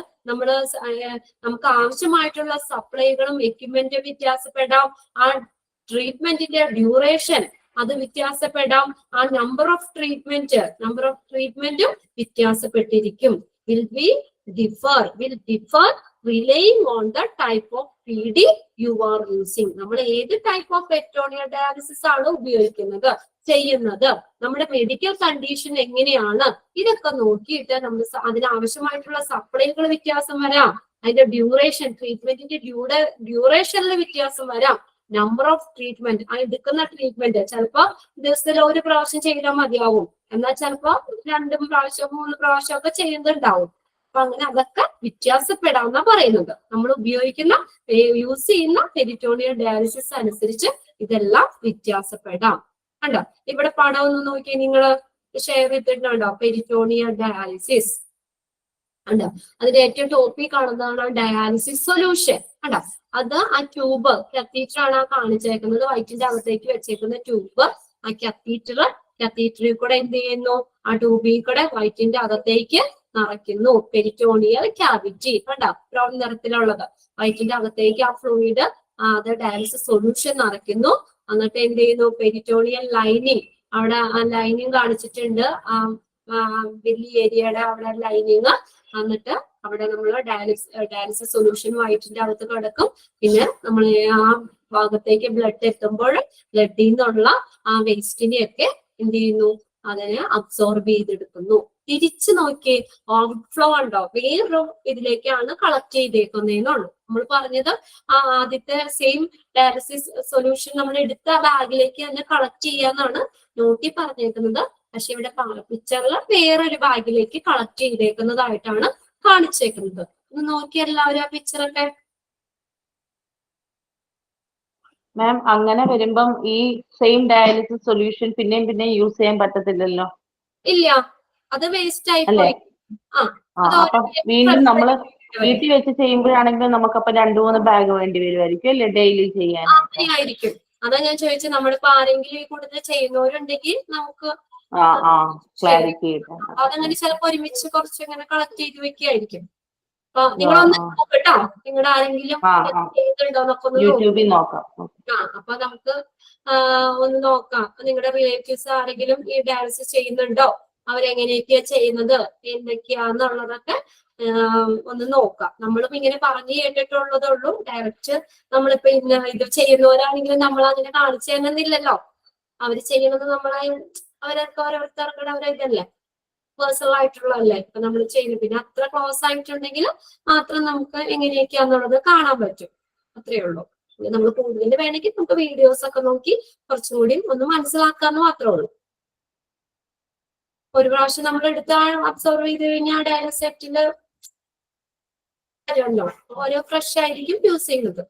നമുക്ക് ആവശ്യമായിട്ടുള്ള സപ്ലൈകളും എക്യുപ്മെന്റും വ്യത്യാസപ്പെടാം. ആ ട്രീറ്റ്മെന്റിന്റെ ഡ്യൂറേഷൻ അത് വ്യത്യാസപ്പെടാം. ആ നമ്പർ ഓഫ് ട്രീറ്റ്മെന്റും വ്യത്യാസപ്പെട്ടിരിക്കും. will differ relying on the type of PD you are using. നമ്മൾ ഏത് ടൈപ്പ് ഓഫ് പെരിറ്റോണിയൽ ഡയാലിസിസ് ആണ് ഉപയോഗിക്കുന്നത്, ചെയ്യുന്നത്, നമ്മുടെ മെഡിക്കൽ കണ്ടീഷൻ എങ്ങനെയാണ്, ഇതൊക്കെ നോക്കിയിട്ട് നമ്മൾ അതിനാവശ്യമായിട്ടുള്ള സപ്ലൈകൾ വ്യത്യാസം വരാം. അതിന്റെ ഡ്യൂറേഷൻ, ട്രീറ്റ്മെന്റിന്റെ ഡ്യൂറേഷനിൽ വ്യത്യാസം വരാം. നമ്പർ ഓഫ് ട്രീറ്റ്മെന്റ്, ആ എടുക്കുന്ന ട്രീറ്റ്മെന്റ് ചിലപ്പോ ദിവസത്തിൽ ഒരു പ്രാവശ്യം ചെയ്താൽ മതിയാവും, എന്നാൽ ചിലപ്പോ 2 പ്രാവശ്യം 3 പ്രാവശ്യം ഒക്കെ ചെയ്യുന്നുണ്ടാവും. അപ്പൊ അങ്ങനെ അതൊക്കെ വ്യത്യാസപ്പെടാമെന്നാ പറയുന്നത്. നമ്മൾ ഉപയോഗിക്കുന്ന യൂസ് ചെയ്യുന്ന പെരിറ്റോണിയൽ ഡയാലിസിസ് അനുസരിച്ച് ഇതെല്ലാം വ്യത്യാസപ്പെടാം. കണ്ടോ ഇവിടെ പടം ഒന്ന് നോക്കി നിങ്ങൾ ഷെയർ ചെയ്തിട്ടുണ്ടോ? പെരിറ്റോണിയൽ ഡയാലിസിസ് കണ്ടോ, അതിന്റെ ഏറ്റവും ടോപ്പിൽ കാണുന്നതാണ് ഡയാലിസിസ് സൊല്യൂഷൻ. കണ്ടോ അത് ആ ട്യൂബ് കത്തീറ്റർ ആണ് കാണിച്ചേക്കുന്നത്, വയറ്റിന്റെ അകത്തേക്ക് വെച്ചേക്കുന്ന ട്യൂബ്. ആ കത്തീറ്ററിൽ കൂടെ എന്ത് ചെയ്യുന്നു, ആ ട്യൂബിൽ കൂടെ വയറ്റിന്റെ അകത്തേക്ക് നിറയ്ക്കുന്നു. പെരിറ്റോണിയൽ ക്യാവിറ്റി കണ്ടോ ബ്രൗൺ നിറത്തിലുള്ളത്, വയറ്റിന്റെ അകത്തേക്ക് ആ ഫ്ലൂയിഡ് അത് ഡയാലിസിസ് സൊല്യൂഷൻ നിറയ്ക്കുന്നു. എന്നിട്ട് എന്ത് ചെയ്യുന്നു, പെരിറ്റോണിയൽ ലൈനിങ്, അവിടെ ആ ലൈനിങ് കാണിച്ചിട്ടുണ്ട്, ബെല്ലി ഏരിയയുടെ അവിടെ ലൈനിങ്. എന്നിട്ട് അവിടെ നമ്മൾ ഡയാലിസിസ് സൊല്യൂഷൻ വയറ്റിന്റെ അകത്ത് കിടക്കും. പിന്നെ നമ്മൾ ആ ഭാഗത്തേക്ക് ബ്ലഡ് എത്തുമ്പോൾ ബ്ലഡിൽ നിന്നുള്ള ആ വേസ്റ്റിനെയൊക്കെ എന്ത് ചെയ്യുന്നു, അതിനെ അബ്സോർബ് ചെയ്തെടുക്കുന്നു. തിരിച്ചു നോക്കി ഔട്ട്ഫ്ലോ ഉണ്ടോ, വേറൊരു ഇതിലേക്കാണ് കളക്ട് ചെയ്തേക്കുന്നതെന്നുള്ളൂ. നമ്മൾ പറഞ്ഞത് ആ ആദ്യത്തെ സെയിം ഡയാലിസിസ് സൊല്യൂഷൻ നമ്മൾ എടുത്ത ബാഗിലേക്ക് തന്നെ കളക്ട് ചെയ്യാന്നാണ് നോട്ടി പറഞ്ഞേക്കുന്നത്. പക്ഷെ ഇവിടെ പിക്ചറിൽ വേറൊരു ബാഗിലേക്ക് കളക്ട് ചെയ്തേക്കുന്നതായിട്ടാണ് കാണിച്ചേക്കുന്നത്. ഒന്ന് നോക്കി എല്ലാവരും ആ പിക്ചറൊക്കെ. മാം അങ്ങനെ വരുമ്പം ഈ സെയിം ഡയാലിസിസ് സൊല്യൂഷൻ പിന്നെയും യൂസ് ചെയ്യാൻ പറ്റത്തില്ലല്ലോ? ഇല്ല, അത് വേസ്റ്റ് ആയി അല്ലേ? പോയി. അപ്പൊ വീണ്ടും നമ്മള് വീട്ടിൽ വെച്ച് ചെയ്യുമ്പോഴാണെങ്കിൽ നമുക്കപ്പൊ 2-3 ബാഗ് വേണ്ടി വരുമായിരിക്കും അല്ലേ ഡെയിലി ചെയ്യാൻ? അങ്ങനെയായിരിക്കും. അതാ ഞാൻ ചോദിച്ചത്, നമ്മളിപ്പോ ആരെങ്കിലും ഈ കൂടുതൽ ചെയ്യുന്നവരുണ്ടെങ്കിൽ നമുക്ക് ക്ലാരിറ്റി അതങ്ങനെ ചിലപ്പോ ഒരുമിച്ച് കുറച്ച് ഇങ്ങനെ കളക്ട് ചെയ്ത് വെക്കുകയായിരിക്കും. അപ്പൊ നിങ്ങളൊന്ന് നോക്കട്ടോ, നിങ്ങളുടെ ആരെങ്കിലും ചെയ്യുന്നുണ്ടോന്നൊക്കെ ഒന്ന് യൂട്യൂബിൽ നോക്കാം. അപ്പൊ നമുക്ക് ഒന്ന് നോക്കാം, നിങ്ങളുടെ റിലേറ്റീവ്സ് ആരെങ്കിലും ഈ ഡയാലിസിസ് ചെയ്യുന്നുണ്ടോ, അവരെങ്ങനെയൊക്കെയാ ചെയ്യുന്നത്, എന്തൊക്കെയാന്നുള്ളതൊക്കെ ഒന്ന് നോക്കാം. നമ്മളിപ്പോ ഇങ്ങനെ പറഞ്ഞു കേട്ടിട്ടുള്ളതേ ഉള്ളൂ. ഡയറക്റ്റ് നമ്മളിപ്പോ ഇന്ന ഇത് ചെയ്യുന്നവരാണെങ്കിലും നമ്മൾ അങ്ങനെ കാണിച്ചു തരുന്നില്ലല്ലോ. അവര് ചെയ്യണത് നമ്മളെ അവരൊക്കെ ഓരോരുത്തർക്കുടെ അവരിതല്ലേ, പേഴ്സണൽ ആയിട്ടുള്ളതല്ലേ ഇപ്പൊ നമ്മൾ ചെയ്യുന്നത്. പിന്നെ അത്ര ക്ലോസ് ആയിട്ടുണ്ടെങ്കിൽ മാത്രം നമുക്ക് എങ്ങനെയൊക്കെയാന്നുള്ളത് കാണാൻ പറ്റും. അത്രേ ഉള്ളൂ. നമ്മൾ കൂടുതൽ വേണമെങ്കിൽ നമുക്ക് വീഡിയോസ് ഒക്കെ നോക്കി കുറച്ചും കൂടി ഒന്ന് മനസ്സിലാക്കാന്ന് മാത്രമേ ഉള്ളൂ. ഒരു പ്രാവശ്യം നമ്മൾ എടുത്ത അബ്സോർവ് ചെയ്ത് കഴിഞ്ഞാൽ ഡയാലിസിറ്റിന്റെ കാര്യമല്ലോ, ഓരോ ഫ്രഷ് ആയിരിക്കും യൂസ് ചെയ്യുന്നത്.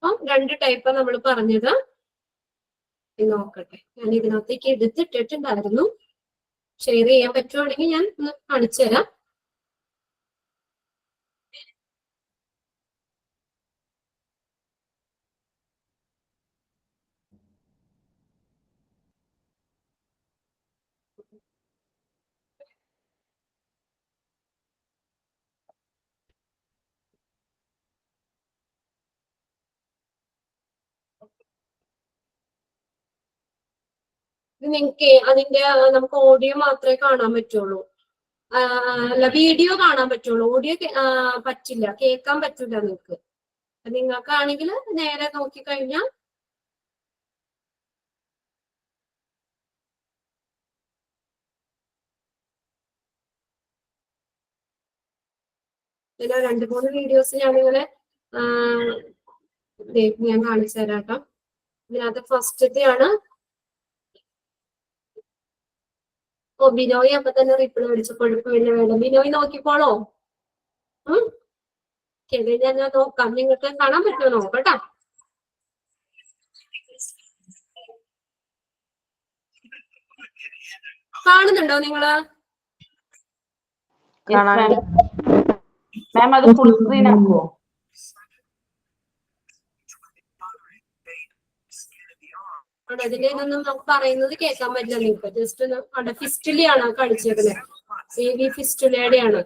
അപ്പം 2 ടൈപ്പ് നമ്മൾ പറഞ്ഞത്. നോക്കട്ടെ, ഞാൻ ഇതിനകത്തേക്ക് എടുത്തിട്ടിട്ടുണ്ടായിരുന്നു. ഷെയർ ചെയ്യാൻ പറ്റുവാണെങ്കിൽ ഞാൻ ഒന്ന് കാണിച്ചു തരാം. നിങ്ങൾക്ക് അതിന്റെ നമുക്ക് ഓഡിയോ മാത്രമേ കാണാൻ പറ്റുള്ളൂ, അല്ല വീഡിയോ കാണാൻ പറ്റുള്ളൂ. ഓഡിയോ പറ്റില്ല, കേൾക്കാൻ പറ്റില്ല നിങ്ങൾക്ക്. നിങ്ങൾക്കാണെങ്കിൽ നേരെ നോക്കിക്കഴിഞ്ഞാൽ ഇതിലെ 2-3 വീഡിയോസ് ഞാനിങ്ങനെ ഞാൻ കാണിച്ചു തരാം കേട്ടോ. ഇതിനകത്ത് ഫസ്റ്റത്തെയാണ്. ബിനോയ് അപ്പൊ തന്നെ റിപ്ലൈ അടിച്ചു, കുഴപ്പമില്ല വേണം. ബിനോയ് നോക്കിക്കോളോ. ഞാൻ നോക്കാം, നിങ്ങൾക്ക് കാണാൻ പറ്റുമോ നോക്കട്ടോ. കാണുന്നുണ്ടോ നിങ്ങള്? മാം അത് ഫുൾ സ്ക്രീൻ ആക്കുമോ? അതിന്റെ ഇതൊന്നും നമുക്ക് പറയുന്നത് കേൾക്കാൻ പറ്റില്ല നിങ്ങൾക്ക്. ജസ്റ്റ് ഒന്ന് അവിടെ ഫിസ്റ്റുലയാണ് കാണിച്ചേക്കുന്നത്, AV ഫിസ്റ്റുലയുടെയാണ്.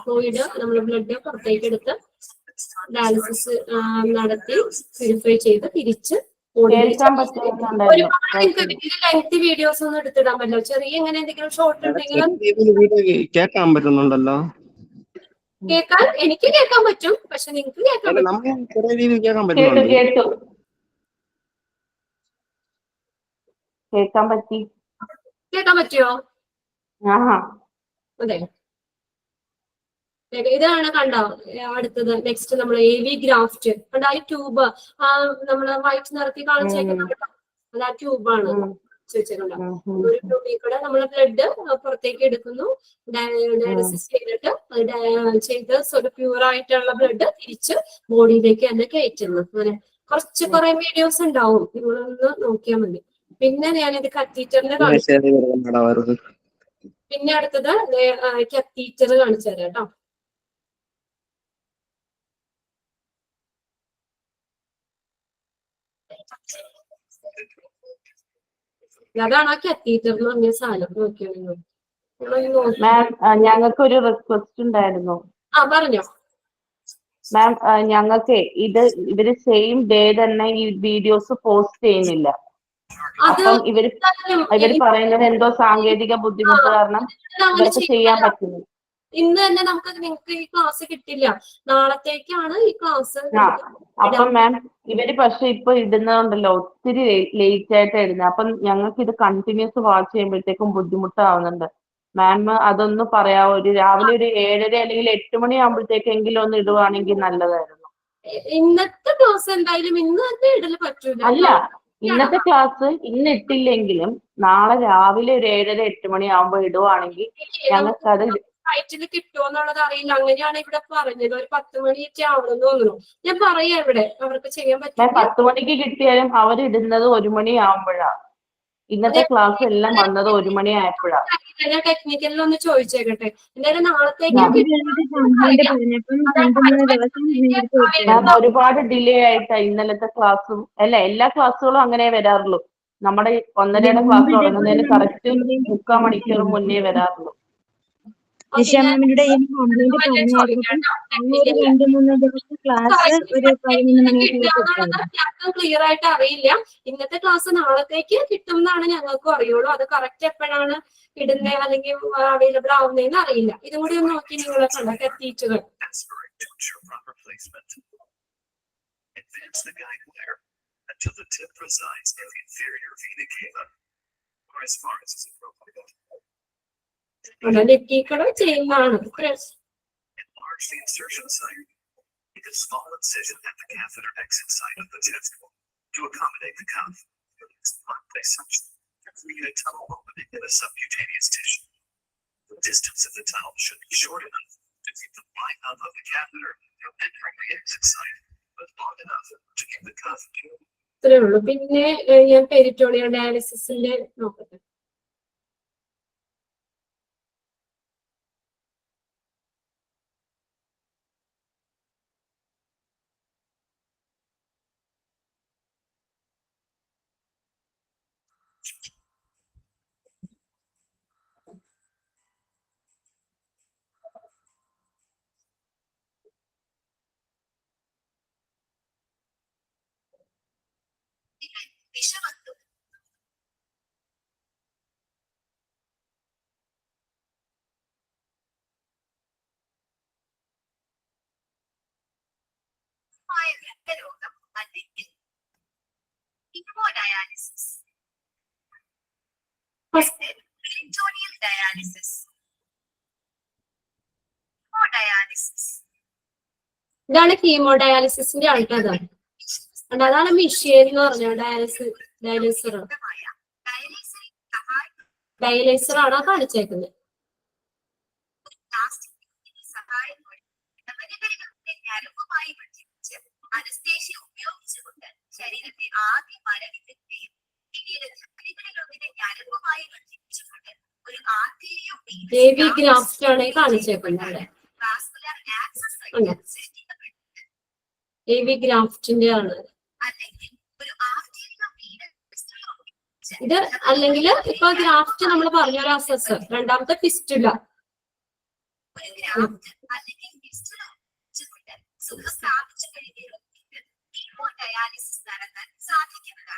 ഫ്ലൂയിഡ് നമ്മൾ ബ്ലഡ് പുറത്തേക്ക് എടുത്ത് ഡയാലിസിസ് നടത്തി പ്യൂരിഫൈ ചെയ്ത് തിരിച്ച് കേൾക്കാൻ പറ്റുന്നുണ്ടായിരുന്നു. ഒരുപാട് നിങ്ങൾക്ക് ലെങ്ത് വീഡിയോസ് ഒന്നും എടുത്തിടാൻ പറ്റില്ല. ചെറിയ എങ്ങനെ എന്തെങ്കിലും ഷോർട്ട് ഉണ്ടെങ്കിലും കേൾക്കാൻ പറ്റുന്നുണ്ടല്ലോ. കേൾക്കാൻ എനിക്ക് കേൾക്കാൻ പറ്റും, പക്ഷെ നിങ്ങൾക്ക് കേൾക്കാൻ പറ്റും. നമുക്ക് ചെറിയ രീതിയിൽ കേൾക്കാൻ കേട്ടു പറ്റുന്നുണ്ട്. കേട്ടു കേൾക്കാൻ പറ്റി. കേൾക്കാൻ പറ്റുമോ? ആഹാ അതെ, ഇതാണ് കണ്ടോ. അടുത്തത് നെക്സ്റ്റ് നമ്മൾ AV ഗ്രാഫ്റ്റ് കണ്ടോ. ഈ ട്യൂബ് നമ്മള് വൈറ്റ് നിറത്തി കാണിച്ചേക്കുന്നത് അത് ആ ട്യൂബാണ് വെച്ചേക്കണ്ട. ഒരു ട്യൂബിൽ കൂടെ നമ്മൾ ബ്ലഡ് പുറത്തേക്ക് എടുക്കുന്നു, ഡയാലിസിസ് ചെയ്തിട്ട് ചെയ്ത് പ്യൂർ ആയിട്ടുള്ള ബ്ലഡ് തിരിച്ച് ബോഡിയിലേക്ക് തന്നെ കയറ്റുന്നു. അങ്ങനെ കുറെ വീഡിയോസ് ഉണ്ടാവും, നിങ്ങളൊന്ന് നോക്കിയാൽ മതി. പിന്നെ ഞാനിത് കത്തീറ്ററിന്റെ കാണിച്ചു. പിന്നെ അടുത്തത് കത്തീറ്റർ കാണിച്ചു തരാം കേട്ടോ. അതാണ് ആ കത്തീറ്റർ എന്ന് പറഞ്ഞ സാധനം. നോക്കിയോ മാം, ഞങ്ങൾക്ക് ഒരു റിക്വസ്റ്റ് ഉണ്ടായിരുന്നു. പറഞ്ഞോ മാം. ഞങ്ങൾക്ക് ഇവര് സെയിം ഡേ തന്നെ ഈ വീഡിയോസ് പോസ്റ്റ് ചെയ്യുന്നില്ല. അപ്പം ഇവര് പറയുന്നത് എന്തോ സാങ്കേതിക ബുദ്ധിമുട്ട് കാരണം ഇവർക്ക് ചെയ്യാൻ പറ്റുന്നു. ഇന്ന് തന്നെ നിങ്ങൾക്ക് ഈ ക്ലാസ് കിട്ടില്ല, നാളത്തേക്കാണ് ഈ ക്ലാസ്. അപ്പം മാം ഇവര് പക്ഷെ ഇപ്പൊ ഇടുന്നുണ്ടല്ലോ ഒത്തിരി ലേറ്റ് ആയിട്ട് ഇടുന്നത്. അപ്പം ഞങ്ങൾക്ക് ഇത് കണ്ടിന്യൂസ് വാച്ച് ചെയ്യുമ്പോഴത്തേക്കും ബുദ്ധിമുട്ടാവുന്നുണ്ട്. മാം അതൊന്ന് പറയാവോ? രാവിലെ ഒരു 7:30 അല്ലെങ്കിൽ 8 മണിയാകുമ്പോഴത്തേക്കെങ്കിലും ഒന്ന് ഇടുവാണെങ്കിൽ നല്ലതായിരുന്നു. ഇന്നത്തെ ക്ലാസ് എന്തായാലും ഇന്ന് തന്നെ ഇടല് പറ്റൂല. അല്ല, ഇന്നത്തെ ക്ലാസ് ഇന്ന് ഇട്ടില്ലെങ്കിലും നാളെ രാവിലെ ഒരു 7:30 8 മണിയാകുമ്പോ ഇടുവാണെങ്കിൽ ഞങ്ങൾക്കത് സൈറ്റിൽ കിട്ടുമോ എന്നുള്ളത് അറിയില്ല. അങ്ങനെയാണ് ഇവിടെ പറഞ്ഞത്. ഒരു 10 മണിയൊക്കെ ആവണമെന്ന് തോന്നുന്നു. ഞാൻ പറയാം ഇവിടെ അവർക്ക് ചെയ്യാൻ പറ്റും. 10 മണിക്ക് കിട്ടിയാലും അവരിടുന്നത് 1 മണിയാവുമ്പോഴാണ്. ഇന്നത്തെ ക്ലാസ് എല്ലാം വന്നത് 1 മണിയായപ്പോഴാണ്. ഞാൻ ടെക്നിക്കലിൽ ഒന്ന് ചോദിച്ചേക്കട്ടെ. എന്തായാലും നാളത്തേക്ക് ഒരുപാട് ഡിലേ ആയിട്ടാ ഇന്നലത്തെ ക്ലാസ്സും എല്ലാ ക്ലാസ്സുകളും അങ്ങനെ വരാറുള്ളൂ. നമ്മുടെ 1:30 ക്ലാസ് തുടങ്ങുന്നതിന് കറക്റ്റ് 3/4 മണിക്കൂർ മുന്നേ വരാറുള്ളൂ. നിഷാമിന്റെ ഈ കംപ്ലൈന്റ് പറഞ്ഞായിരുന്നു. ഒരു 2-3 ദിവസം ക്ലാസ് ഒരു 11 മണിക്ക് ക്ലിയർ ആയിട്ട് അറിയില്ല. ഇന്നത്തെ ക്ലാസ് നാളത്തേക്ക് കിട്ടും എന്നാണ് ഞങ്ങൾക്കും അറിയുള്ളൂ. അത് കറക്റ്റ് എപ്പോഴാണ് ഇടുന്നത് അല്ലെങ്കിൽ അവൈലബിൾ ആവുന്നതെന്ന് അറിയില്ല. ഇതും കൂടി ഒന്ന് നോക്കി നിങ്ങളെ കണ്ടൊക്കെ എത്തിയിട്ടുകൾ. നെറ്റിക്കള് ചെയ്യുന്നതാണ്. Enlarge the insertion site. Make a small incision at the catheter exit site of the testicle to accommodate the cuff. Place suction. Create a tunnel opening in a subcutaneous tissue. The distance of the tunnel should be short enough to keep the line up of the catheter from entering the exit site, but long enough to keep the cuff pure. ഇത്രേ ഉള്ളൂ. പിന്നെ ഞാൻ പെരിറ്റോണിയൽ ഡയാലിസിസിന്റെ നോക്കട്ടെ. രക്തരോഗം അല്ലെങ്കിൽ ഹീമോഡയാലിസിസ്, പെരിറ്റോണിയൽ ഡയാലിസിസ്, ഹീമോഡയാലിസിസ്. ഇതാണ് ഹീമോഡയാലിസിസിന്റെ ആൾക്കാർ. അതാണ് മിഷീൻ എന്ന് പറഞ്ഞ ഡയലൈസർ ആണ് കാണിച്ചേക്കുന്നത്. അനസ്തേഷ്യ ഉപയോഗിച്ചുകൊണ്ട് ശരീരത്തെ ആദ്യം മരവിപ്പിക്കുകയും പിന്നീട് ധമനികളിലൊന്നിനെ ഞരമ്പുമായി ബന്ധിപ്പിച്ചുകൊണ്ട് ഒരു ആർട്ടീരിയോ ഗ്രാഫ്റ്റാണ് കാണിച്ചേക്കുന്നത്. ഗ്രാഫ്റ്റിന്റെ ആണ് ഇത്. അല്ലെങ്കിൽ ഇപ്പൊ ഗ്രാഫ്റ്റ് നമ്മൾ പറഞ്ഞ ഒരു അസസ്. രണ്ടാമത്തെ ഫിസ്റ്റുല. ഡയാലിസിസ് നടത്താൻ സാധിക്കുന്നതാണ്.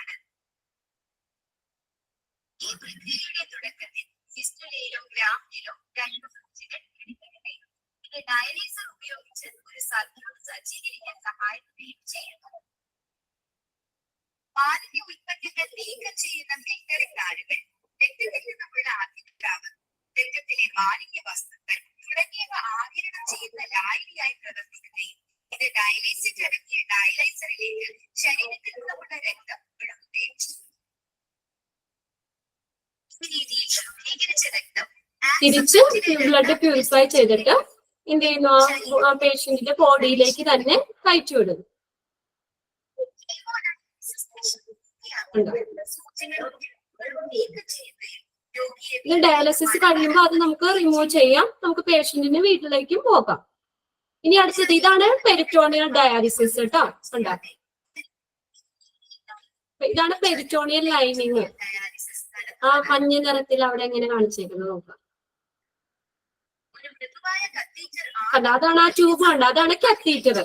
മാലിന്യ ഉൽപ്പന്നങ്ങൾ നീക്കം ചെയ്യുന്ന മേഖലക്കാരുകൾ, രക്തത്തിൽ നിന്നുള്ള ആർദ്രാവ്, രക്തത്തിലെ മാലിന്യ വസ്തുക്കൾ തുടങ്ങിയവ ആഗിരണം ചെയ്യുന്ന ലായനിയായി പ്രവർത്തിക്കുകയും ഇത് ഡയലൈസിസ് അടങ്ങിയ ഡയലൈസറിലേക്ക് ശരീരത്തിൽ നിന്നുള്ള രക്തം വിടുകയും ചെയ്യും. ഈ രീതിയിൽ ശുദ്ധീകരിച്ച രക്തം തിരിച്ച് ബ്ലഡ് പ്യൂരിഫൈ ചെയ്തിട്ട് എന്ത് ചെയ്യുന്നു, ആ പേഷ്യന്റിന്റെ ബോഡിയിലേക്ക് തന്നെ കയറ്റി വിടുന്നു. ഇത് ഡയാലിസിസ് കഴിയുമ്പോൾ അത് നമുക്ക് റിമൂവ് ചെയ്യാം, നമുക്ക് പേഷ്യന്റിന് വീട്ടിലേക്കും പോകാം. ഇനി അടുത്തത് ഇതാണ് പെരിറ്റോണിയൽ ഡയാലിസിസ് കേട്ടോ. ഉണ്ടാക്കി ഇതാണ് പെരിറ്റോണിയൽ ലൈനിങ്. ആ മഞ്ഞ നിറത്തിൽ അവിടെ എങ്ങനെ കാണിച്ചേക്കുന്നത് നോക്കാം. അല്ല, അതാണ് ആ ട്യൂബ് കണ്ട, അതാണ് കത്തീറ്റർ.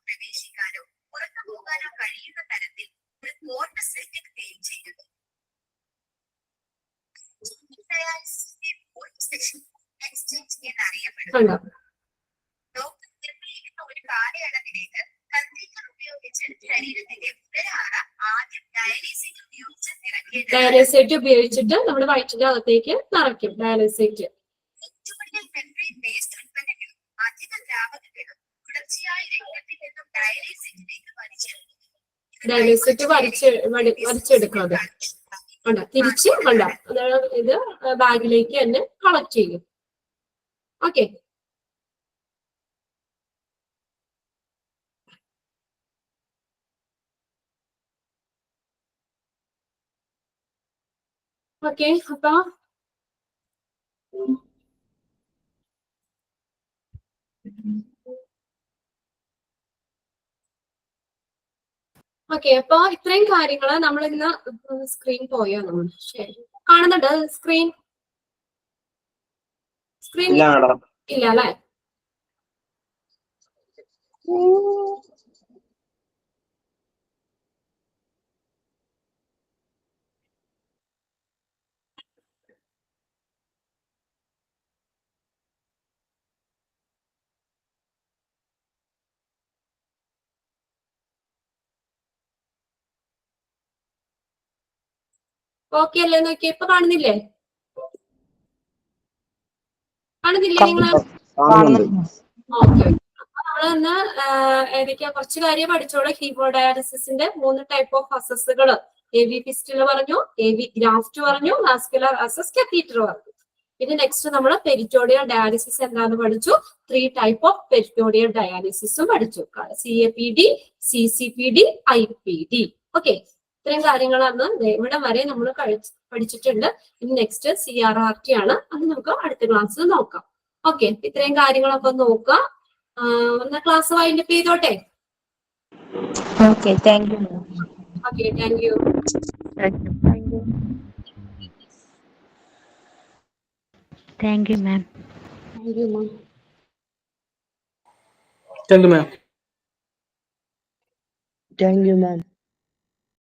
പ്രവേശിക്കാനോ പുറത്തു പോകാനോ കഴിയുന്ന തരത്തിൽ ഒരു പോർട്ട് സൃഷ്ടിക്കുകയും ചെയ്തത്. കണ്ടോ? ഡോക്ടർ നിർണ്ണയിക്കുന്ന ഒരു കാലയളവിലേക്ക് കത്തീറ്റർ ഉപയോഗിച്ച് ശരീരത്തിന്റെ ഉദരാറ ആദ്യം ഡയാലിസിസ് ഉപയോഗിച്ച് നിറയ്ക്കേണ്ടത്. ഡയാലിസേറ്റ് ഉപയോഗിച്ചിട്ട് നമ്മുടെ വയറ്റിന്റെ അകത്തേക്ക് നിറയ്ക്കും. ഡയാലിസേറ്റ് വേസ്റ്റ് ഉൽപ്പന്നങ്ങളും അധിക ദ്രാവകങ്ങളും തുടർച്ചയായി രക്തത്തിൽ നിന്നും ഡയാലിസിസിലേക്ക് വലിച്ചെടുക്കും. ഡയാലിസേറ്റ് വലിച്ചെടുക്കാതെ കണ്ട തിരിച്ച് കണ്ട ഇത് ബാഗിലേക്ക് തന്നെ കളക്ട് ചെയ്യും. Okay, okay. അപ്പൊ അപ്പൊ ഇത്രയും കാര്യങ്ങള് നമ്മൾ ഇന്ന് സ്ക്രീൻ പോയോ നമ്മൾ? ശരി, കാണുന്നുണ്ട് സ്ക്രീൻ ഇല്ല മാഡം. ഇല്ല അല്ലെ? ഓക്കെ അല്ലേ? നോക്കിയേ, ഇപ്പൊ കാണുന്നില്ലേ? കാണുന്നില്ലേ നിങ്ങള്? ഓക്കെ, അപ്പൊ നമ്മളിന്ന് ഏതൊക്കെയാ കുറച്ച് കാര്യം പഠിച്ചോളൂ. ഹീമോഡയാലിസിന്റെ 3 ടൈപ്പ് ഓഫ് അസസ്സുകൾ, AV ഫിസ്റ്റുല പറഞ്ഞു, AV ഗ്രാഫ്റ്റ് പറഞ്ഞു, വാസ്കുലർ അസസ്, കത്തീറ്റർ പറഞ്ഞു. പിന്നെ നെക്സ്റ്റ് നമ്മൾ പെരിറ്റോണിയൽ ഡയാലിസിസ് എന്താന്ന് പഠിച്ചു. 3 ടൈപ്പ് ഓഫ് പെരിറ്റോണിയൽ ഡയാലിസിസും പഠിച്ചു. CAPD, CCPD, IPD. ഓക്കെ, ഇത്രയും കാര്യങ്ങളാണ് ഇവിടെ വരെ നമ്മൾ പഠിച്ചിട്ടുണ്ട്. ഇനി നെക്സ്റ്റ് CRRT ആണ്, അത് നമുക്ക് അടുത്ത ക്ലാസ്സിൽ നോക്കാം. ഓക്കെ, ഇത്രയും കാര്യങ്ങളൊക്കെ നോക്കുക. എന്നാ ക്ലാസ് വൈൻഡപ്പ് ചെയ്തോട്ടെ. Okay, thank you. Okay, thank you. Thank you ma'am. Thank you, ma'am. Thank you, ma'am. Thank you, ma'am.